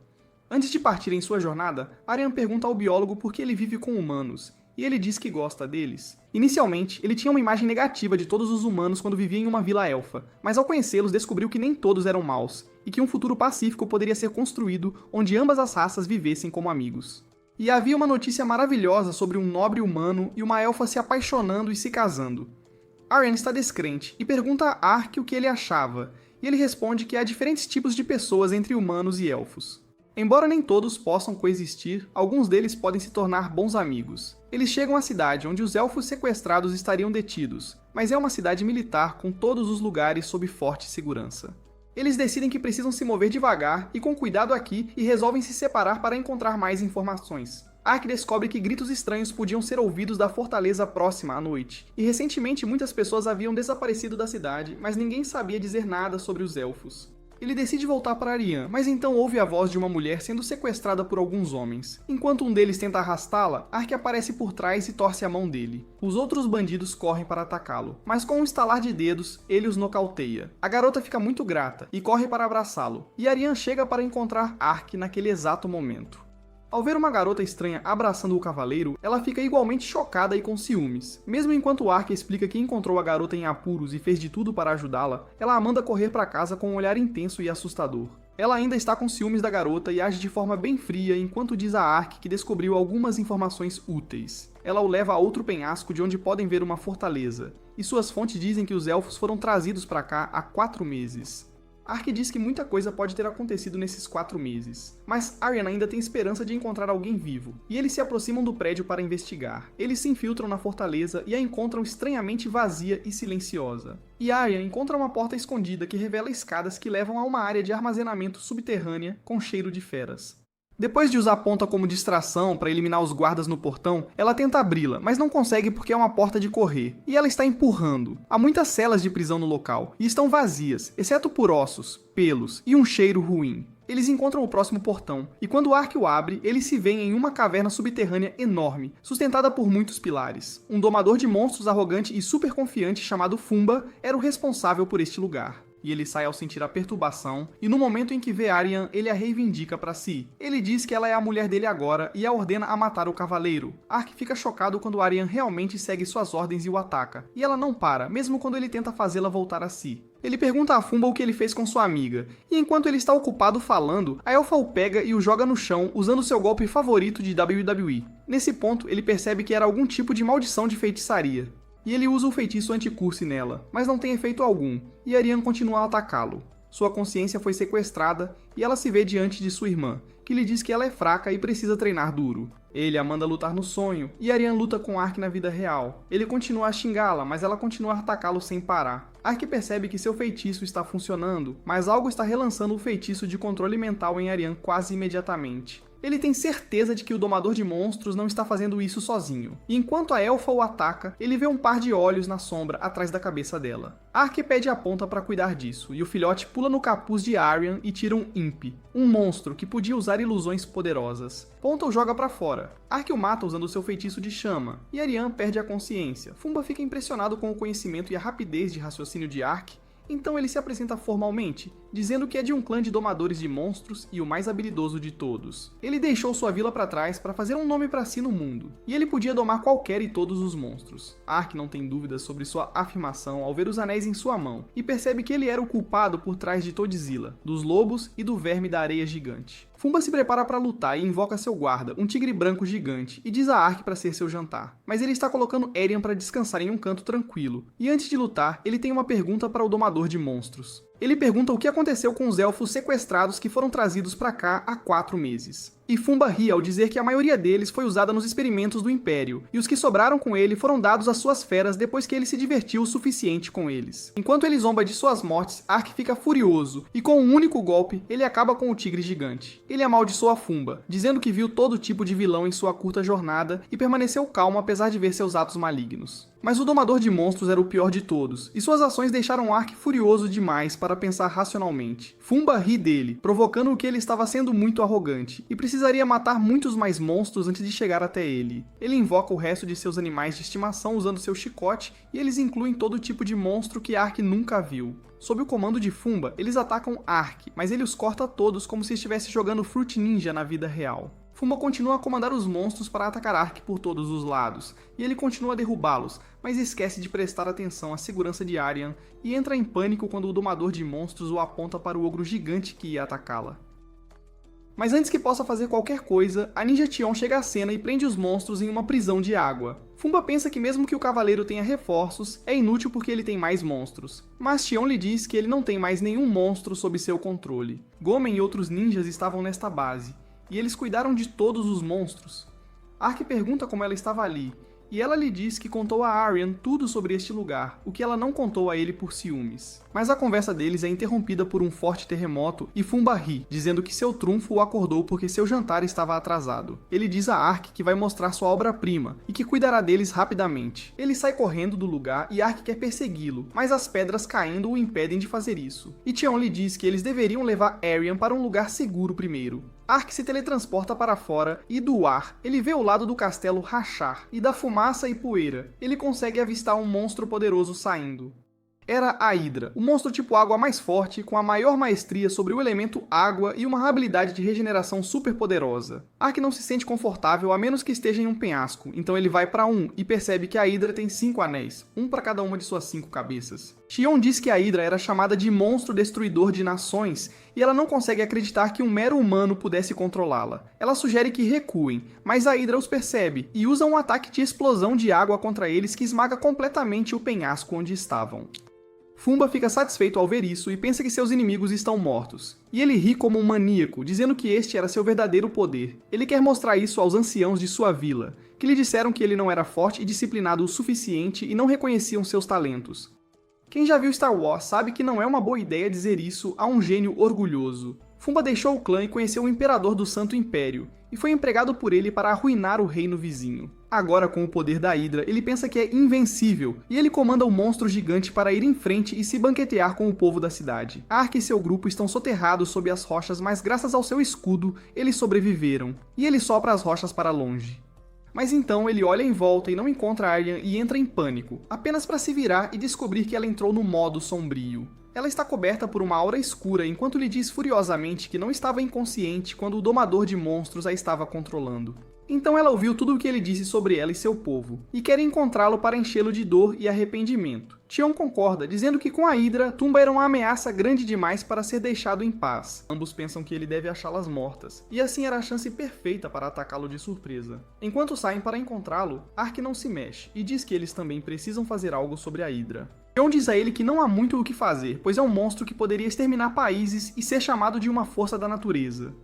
Antes de partir em sua jornada, Aryan pergunta ao biólogo por que ele vive com humanos, e ele diz que gosta deles. Inicialmente, ele tinha uma imagem negativa de todos os humanos quando vivia em uma vila elfa, mas ao conhecê-los descobriu que nem todos eram maus, e que um futuro pacífico poderia ser construído onde ambas as raças vivessem como amigos. E havia uma notícia maravilhosa sobre um nobre humano e uma elfa se apaixonando e se casando. Aryan está descrente e pergunta a Ark o que ele achava, e ele responde que há diferentes tipos de pessoas entre humanos e elfos. Embora nem todos possam coexistir, alguns deles podem se tornar bons amigos. Eles chegam à cidade onde os elfos sequestrados estariam detidos, mas é uma cidade militar com todos os lugares sob forte segurança. Eles decidem que precisam se mover devagar e com cuidado aqui e resolvem se separar para encontrar mais informações. Ark descobre que gritos estranhos podiam ser ouvidos da fortaleza próxima à noite, e recentemente muitas pessoas haviam desaparecido da cidade, mas ninguém sabia dizer nada sobre os elfos. Ele decide voltar para Ariane, mas então ouve a voz de uma mulher sendo sequestrada por alguns homens. Enquanto um deles tenta arrastá-la, Ark aparece por trás e torce a mão dele. Os outros bandidos correm para atacá-lo, mas com um estalar de dedos, ele os nocauteia. A garota fica muito grata e corre para abraçá-lo, e Ariane chega para encontrar Ark naquele exato momento. Ao ver uma garota estranha abraçando o cavaleiro, ela fica igualmente chocada e com ciúmes. Mesmo enquanto Ark explica que encontrou a garota em apuros e fez de tudo para ajudá-la, ela a manda correr para casa com um olhar intenso e assustador. Ela ainda está com ciúmes da garota e age de forma bem fria enquanto diz a Ark que descobriu algumas informações úteis. Ela o leva a outro penhasco de onde podem ver uma fortaleza, e suas fontes dizem que os elfos foram trazidos para cá há 4 meses. Ark diz que muita coisa pode ter acontecido nesses 4 meses, mas Ariane ainda tem esperança de encontrar alguém vivo, e eles se aproximam do prédio para investigar. Eles se infiltram na fortaleza e a encontram estranhamente vazia e silenciosa. E Ariane encontra uma porta escondida que revela escadas que levam a uma área de armazenamento subterrânea com cheiro de feras. Depois de usar a ponta como distração para eliminar os guardas no portão, ela tenta abri-la, mas não consegue porque é uma porta de correr, e ela está empurrando. Há muitas celas de prisão no local, e estão vazias, exceto por ossos, pelos e um cheiro ruim. Eles encontram o próximo portão, e quando Ark o abre, eles se veem em uma caverna subterrânea enorme, sustentada por muitos pilares. Um domador de monstros arrogante e super confiante chamado Fumba era o responsável por este lugar. E ele sai ao sentir a perturbação, e no momento em que vê Ariane, ele a reivindica para si. Ele diz que ela é a mulher dele agora e a ordena a matar o cavaleiro. Ark fica chocado quando Ariane realmente segue suas ordens e o ataca, e ela não para, mesmo quando ele tenta fazê-la voltar a si. Ele pergunta a Fumba o que ele fez com sua amiga, e enquanto ele está ocupado falando, a elfa o pega e o joga no chão usando seu golpe favorito de WWE. Nesse ponto, ele percebe que era algum tipo de maldição de feitiçaria. E ele usa o feitiço anticurse nela, mas não tem efeito algum, e Ariane continua a atacá-lo. Sua consciência foi sequestrada e ela se vê diante de sua irmã, que lhe diz que ela é fraca e precisa treinar duro. Ele a manda lutar no sonho, e Ariane luta com Ark na vida real. Ele continua a xingá-la, mas ela continua a atacá-lo sem parar. Ark percebe que seu feitiço está funcionando, mas algo está relançando o feitiço de controle mental em Ariane quase imediatamente. Ele tem certeza de que o domador de monstros não está fazendo isso sozinho, e enquanto a elfa o ataca, ele vê um par de olhos na sombra atrás da cabeça dela. Ark pede a ponta para cuidar disso, e o filhote pula no capuz de Ariane e tira um Imp, um monstro que podia usar ilusões poderosas. Ponta o joga para fora. Ark o mata usando seu feitiço de chama, e Ariane perde a consciência. Fumba fica impressionado com o conhecimento e a rapidez de raciocínio de Ark. Então ele se apresenta formalmente, dizendo que é de um clã de domadores de monstros e o mais habilidoso de todos. Ele deixou sua vila para trás para fazer um nome para si no mundo, e ele podia domar qualquer e todos os monstros. Ark não tem dúvidas sobre sua afirmação ao ver os anéis em sua mão, e percebe que ele era o culpado por trás de Todzilla, dos lobos e do verme da areia gigante. Fumba se prepara para lutar e invoca seu guarda, um tigre branco gigante, e diz a Ark para ser seu jantar. Mas ele está colocando Ariane para descansar em um canto tranquilo, e antes de lutar, ele tem uma pergunta para o domador de monstros. Ele pergunta o que aconteceu com os elfos sequestrados que foram trazidos para cá há 4 meses. E Fumba ri ao dizer que a maioria deles foi usada nos experimentos do Império, e os que sobraram com ele foram dados às suas feras depois que ele se divertiu o suficiente com eles. Enquanto ele zomba de suas mortes, Ark fica furioso, e com um único golpe, ele acaba com o tigre gigante. Ele amaldiçoa Fumba, dizendo que viu todo tipo de vilão em sua curta jornada e permaneceu calmo apesar de ver seus atos malignos. Mas o domador de monstros era o pior de todos, e suas ações deixaram Ark furioso demais para pensar racionalmente. Fumba ri dele, provocando que ele estava sendo muito arrogante, e precisaria matar muitos mais monstros antes de chegar até ele. Ele invoca o resto de seus animais de estimação usando seu chicote, e eles incluem todo tipo de monstro que Ark nunca viu. Sob o comando de Fumba, eles atacam Ark, mas ele os corta todos como se estivesse jogando Fruit Ninja na vida real. Fumba continua a comandar os monstros para atacar Ark por todos os lados, e ele continua a derrubá-los, mas esquece de prestar atenção à segurança de Ariane e entra em pânico quando o domador de monstros o aponta para o ogro gigante que ia atacá-la. Mas antes que possa fazer qualquer coisa, a ninja Tion chega à cena e prende os monstros em uma prisão de água. Fumba pensa que mesmo que o cavaleiro tenha reforços, é inútil porque ele tem mais monstros. Mas Tion lhe diz que ele não tem mais nenhum monstro sob seu controle. Gomen e outros ninjas estavam nesta base, e eles cuidaram de todos os monstros. Ark pergunta como ela estava ali, e ela lhe diz que contou a Aryan tudo sobre este lugar, o que ela não contou a ele por ciúmes. Mas a conversa deles é interrompida por um forte terremoto e Fumba ri, dizendo que seu trunfo o acordou porque seu jantar estava atrasado. Ele diz a Ark que vai mostrar sua obra-prima e que cuidará deles rapidamente. Ele sai correndo do lugar e Ark quer persegui-lo, mas as pedras caindo o impedem de fazer isso. E Tion lhe diz que eles deveriam levar Aryan para um lugar seguro primeiro. Ark se teletransporta para fora e do ar ele vê o lado do castelo rachar e da fumaça e poeira ele consegue avistar um monstro poderoso saindo. Era a Hydra, o monstro tipo água mais forte, com a maior maestria sobre o elemento água e uma habilidade de regeneração super poderosa. Ark não se sente confortável a menos que esteja em um penhasco, então ele vai para um e percebe que a Hydra tem 5 anéis, um para cada uma de suas 5 cabeças. Xion diz que a Hydra era chamada de monstro destruidor de nações e ela não consegue acreditar que um mero humano pudesse controlá-la. Ela sugere que recuem, mas a Hydra os percebe e usa um ataque de explosão de água contra eles que esmaga completamente o penhasco onde estavam. Fumba fica satisfeito ao ver isso e pensa que seus inimigos estão mortos. E ele ri como um maníaco, dizendo que este era seu verdadeiro poder. Ele quer mostrar isso aos anciãos de sua vila, que lhe disseram que ele não era forte e disciplinado o suficiente e não reconheciam seus talentos. Quem já viu Star Wars sabe que não é uma boa ideia dizer isso a um gênio orgulhoso. Fumba deixou o clã e conheceu o Imperador do Santo Império, e foi empregado por ele para arruinar o reino vizinho. Agora, com o poder da Hydra, ele pensa que é invencível, e ele comanda um monstro gigante para ir em frente e se banquetear com o povo da cidade. Ark e seu grupo estão soterrados sob as rochas, mas graças ao seu escudo, eles sobreviveram, e ele sopra as rochas para longe. Mas então ele olha em volta e não encontra Aryan e entra em pânico, apenas para se virar e descobrir que ela entrou no modo sombrio. Ela está coberta por uma aura escura enquanto lhe diz furiosamente que não estava inconsciente quando o domador de monstros a estava controlando. Então ela ouviu tudo o que ele disse sobre ela e seu povo, e quer encontrá-lo para enchê-lo de dor e arrependimento. Tion concorda, dizendo que com a Hydra, Tumba era uma ameaça grande demais para ser deixado em paz. Ambos pensam que ele deve achá-las mortas, e assim era a chance perfeita para atacá-lo de surpresa. Enquanto saem para encontrá-lo, Ark não se mexe, e diz que eles também precisam fazer algo sobre a Hydra. Tion diz a ele que não há muito o que fazer, pois é um monstro que poderia exterminar países e ser chamado de uma força da natureza.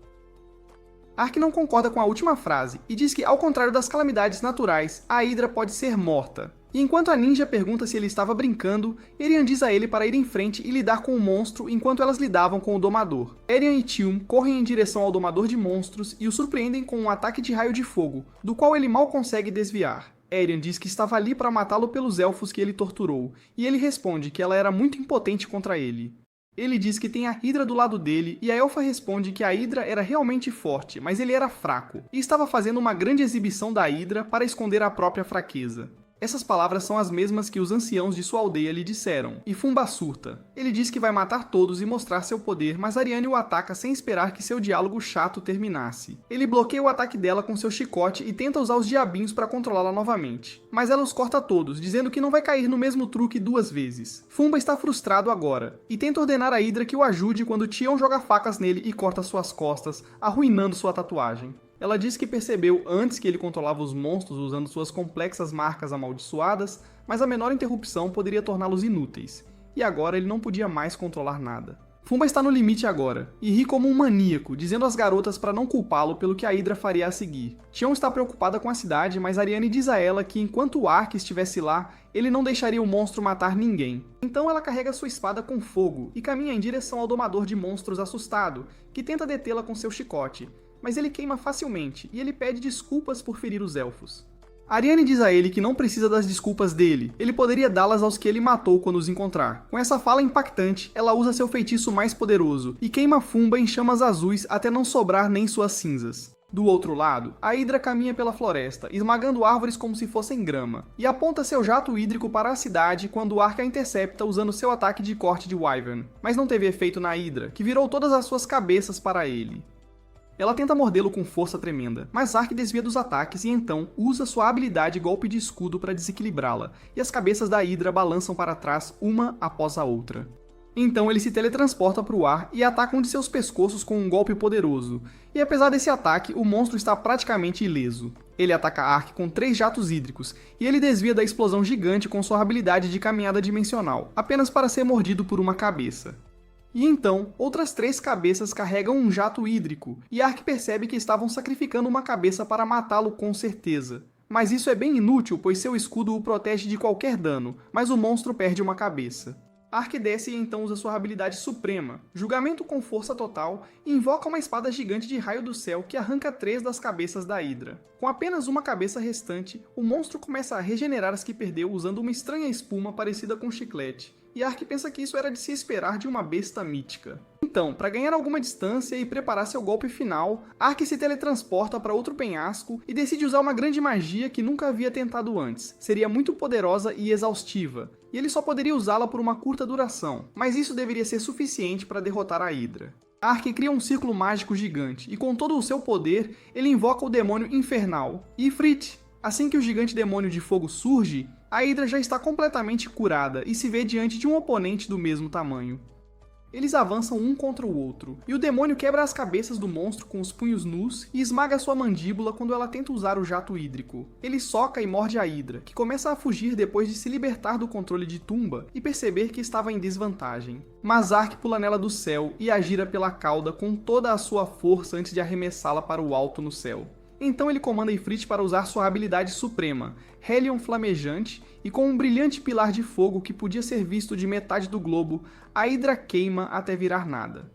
Ark não concorda com a última frase e diz que, ao contrário das calamidades naturais, a Hydra pode ser morta. E enquanto a ninja pergunta se ele estava brincando, Erian diz a ele para ir em frente e lidar com o monstro enquanto elas lidavam com o domador. Erian e Tium correm em direção ao domador de monstros e o surpreendem com um ataque de raio de fogo, do qual ele mal consegue desviar. Erian diz que estava ali para matá-lo pelos elfos que ele torturou, e ele responde que ela era muito impotente contra ele. Ele diz que tem a Hydra do lado dele, e a elfa responde que a Hydra era realmente forte, mas ele era fraco, e estava fazendo uma grande exibição da Hydra para esconder a própria fraqueza. Essas palavras são as mesmas que os anciãos de sua aldeia lhe disseram, e Fumba surta. Ele diz que vai matar todos e mostrar seu poder, mas Ariane o ataca sem esperar que seu diálogo chato terminasse. Ele bloqueia o ataque dela com seu chicote e tenta usar os diabinhos para controlá-la novamente. Mas ela os corta todos, dizendo que não vai cair no mesmo truque 2 vezes. Fumba está frustrado agora, e tenta ordenar a Hydra que o ajude quando Tion joga facas nele e corta suas costas, arruinando sua tatuagem. Ela diz que percebeu antes que ele controlava os monstros usando suas complexas marcas amaldiçoadas, mas a menor interrupção poderia torná-los inúteis, e agora ele não podia mais controlar nada. Fumba está no limite agora, e ri como um maníaco, dizendo às garotas para não culpá-lo pelo que a Hydra faria a seguir. Tion está preocupada com a cidade, mas Ariane diz a ela que enquanto o Ark estivesse lá, ele não deixaria o monstro matar ninguém. Então ela carrega sua espada com fogo e caminha em direção ao domador de monstros assustado, que tenta detê-la com seu chicote. Mas ele queima facilmente, e ele pede desculpas por ferir os elfos. Ariane diz a ele que não precisa das desculpas dele, ele poderia dá-las aos que ele matou quando os encontrar. Com essa fala impactante, ela usa seu feitiço mais poderoso, e queima Fumba em chamas azuis até não sobrar nem suas cinzas. Do outro lado, a Hydra caminha pela floresta, esmagando árvores como se fossem grama, e aponta seu jato hídrico para a cidade quando o Ark a intercepta usando seu ataque de corte de Wyvern. Mas não teve efeito na Hydra, que virou todas as suas cabeças para ele. Ela tenta mordê-lo com força tremenda, mas Ark desvia dos ataques e então usa sua habilidade golpe de escudo para desequilibrá-la, e as cabeças da Hydra balançam para trás uma após a outra. Então ele se teletransporta para o ar e ataca um de seus pescoços com um golpe poderoso, e apesar desse ataque, o monstro está praticamente ileso. Ele ataca Ark com 3 jatos hídricos, e ele desvia da explosão gigante com sua habilidade de caminhada dimensional, apenas para ser mordido por uma cabeça. E então, outras 3 cabeças carregam um jato hídrico, e Ark percebe que estavam sacrificando uma cabeça para matá-lo com certeza. Mas isso é bem inútil, pois seu escudo o protege de qualquer dano, mas o monstro perde uma cabeça. Ark desce e então usa sua habilidade suprema, julgamento com força total, e invoca uma espada gigante de raio do céu que arranca 3 das cabeças da Hidra. Com apenas uma cabeça restante, o monstro começa a regenerar as que perdeu usando uma estranha espuma parecida com chiclete, e Ark pensa que isso era de se esperar de uma besta mítica. Então, para ganhar alguma distância e preparar seu golpe final, Ark se teletransporta para outro penhasco e decide usar uma grande magia que nunca havia tentado antes. Seria muito poderosa e exaustiva, e ele só poderia usá-la por uma curta duração, mas isso deveria ser suficiente para derrotar a Hidra. Ark cria um círculo mágico gigante, e com todo o seu poder, ele invoca o demônio infernal, Ifrit. Assim que o gigante demônio de fogo surge, a Hidra já está completamente curada e se vê diante de um oponente do mesmo tamanho. Eles avançam um contra o outro, e o demônio quebra as cabeças do monstro com os punhos nus e esmaga sua mandíbula quando ela tenta usar o jato hídrico. Ele soca e morde a Hidra, que começa a fugir depois de se libertar do controle de Tumba e perceber que estava em desvantagem. Mas Ark pula nela do céu e a gira pela cauda com toda a sua força antes de arremessá-la para o alto no céu. Então ele comanda Ifrit para usar sua habilidade suprema, Helion Flamejante, e com um brilhante pilar de fogo que podia ser visto de metade do globo, a Hidra queima até virar nada.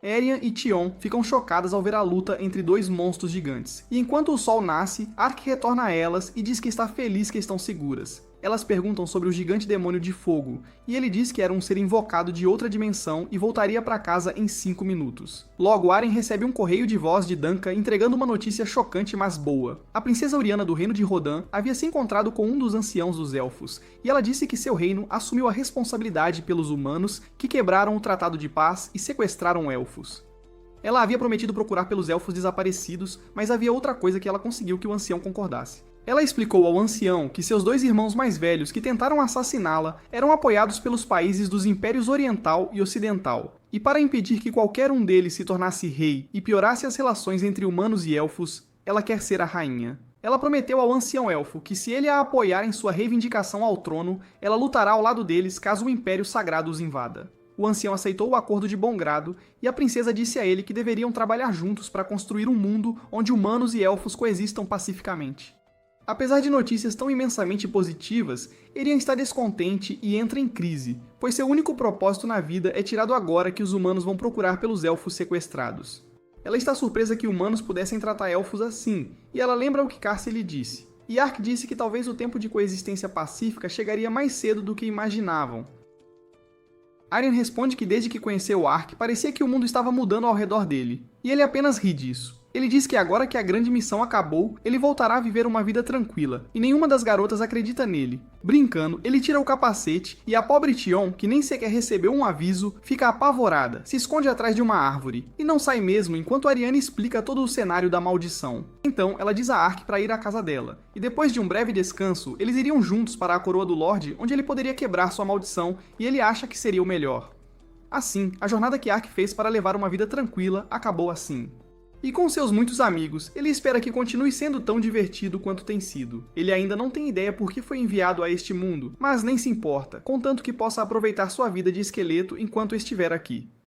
Erian e Tion ficam chocadas ao ver a luta entre dois monstros gigantes, e enquanto o sol nasce, Ark retorna a elas e diz que está feliz que estão seguras. Elas perguntam sobre o gigante demônio de fogo, e ele diz que era um ser invocado de outra dimensão e voltaria para casa em 5 minutos. Logo, Arryn recebe um correio de voz de Duncan entregando uma notícia chocante mas boa. A princesa Oriana do reino de Rodan havia se encontrado com um dos anciãos dos elfos, e ela disse que seu reino assumiu a responsabilidade pelos humanos que quebraram o Tratado de Paz e sequestraram elfos. Ela havia prometido procurar pelos elfos desaparecidos, mas havia outra coisa que ela conseguiu que o ancião concordasse. Ela explicou ao ancião que seus 2 irmãos mais velhos que tentaram assassiná-la eram apoiados pelos países dos Impérios Oriental e Ocidental, e para impedir que qualquer um deles se tornasse rei e piorasse as relações entre humanos e elfos, ela quer ser a rainha. Ela prometeu ao ancião elfo que se ele a apoiar em sua reivindicação ao trono, ela lutará ao lado deles caso o Império Sagrado os invada. O ancião aceitou o acordo de bom grado, e a princesa disse a ele que deveriam trabalhar juntos para construir um mundo onde humanos e elfos coexistam pacificamente. Apesar de notícias tão imensamente positivas, Erian está descontente e entra em crise, pois seu único propósito na vida é tirado agora que os humanos vão procurar pelos elfos sequestrados. Ela está surpresa que humanos pudessem tratar elfos assim, e ela lembra o que Carsey lhe disse. E Ark disse que talvez o tempo de coexistência pacífica chegaria mais cedo do que imaginavam. Arryn responde que desde que conheceu Ark, parecia que o mundo estava mudando ao redor dele, e ele apenas ri disso. Ele diz que agora que a grande missão acabou, ele voltará a viver uma vida tranquila, e nenhuma das garotas acredita nele. Brincando, ele tira o capacete e a pobre Tion, que nem sequer recebeu um aviso, fica apavorada, se esconde atrás de uma árvore, e não sai mesmo enquanto Arianne explica todo o cenário da maldição. Então, ela diz a Ark para ir à casa dela, e depois de um breve descanso, eles iriam juntos para a Coroa do Lorde, onde ele poderia quebrar sua maldição, e ele acha que seria o melhor. Assim, a jornada que Ark fez para levar uma vida tranquila acabou assim. E com seus muitos amigos, ele espera que continue sendo tão divertido quanto tem sido. Ele ainda não tem ideia por que foi enviado a este mundo, mas nem se importa, contanto que possa aproveitar sua vida de esqueleto enquanto estiver aqui.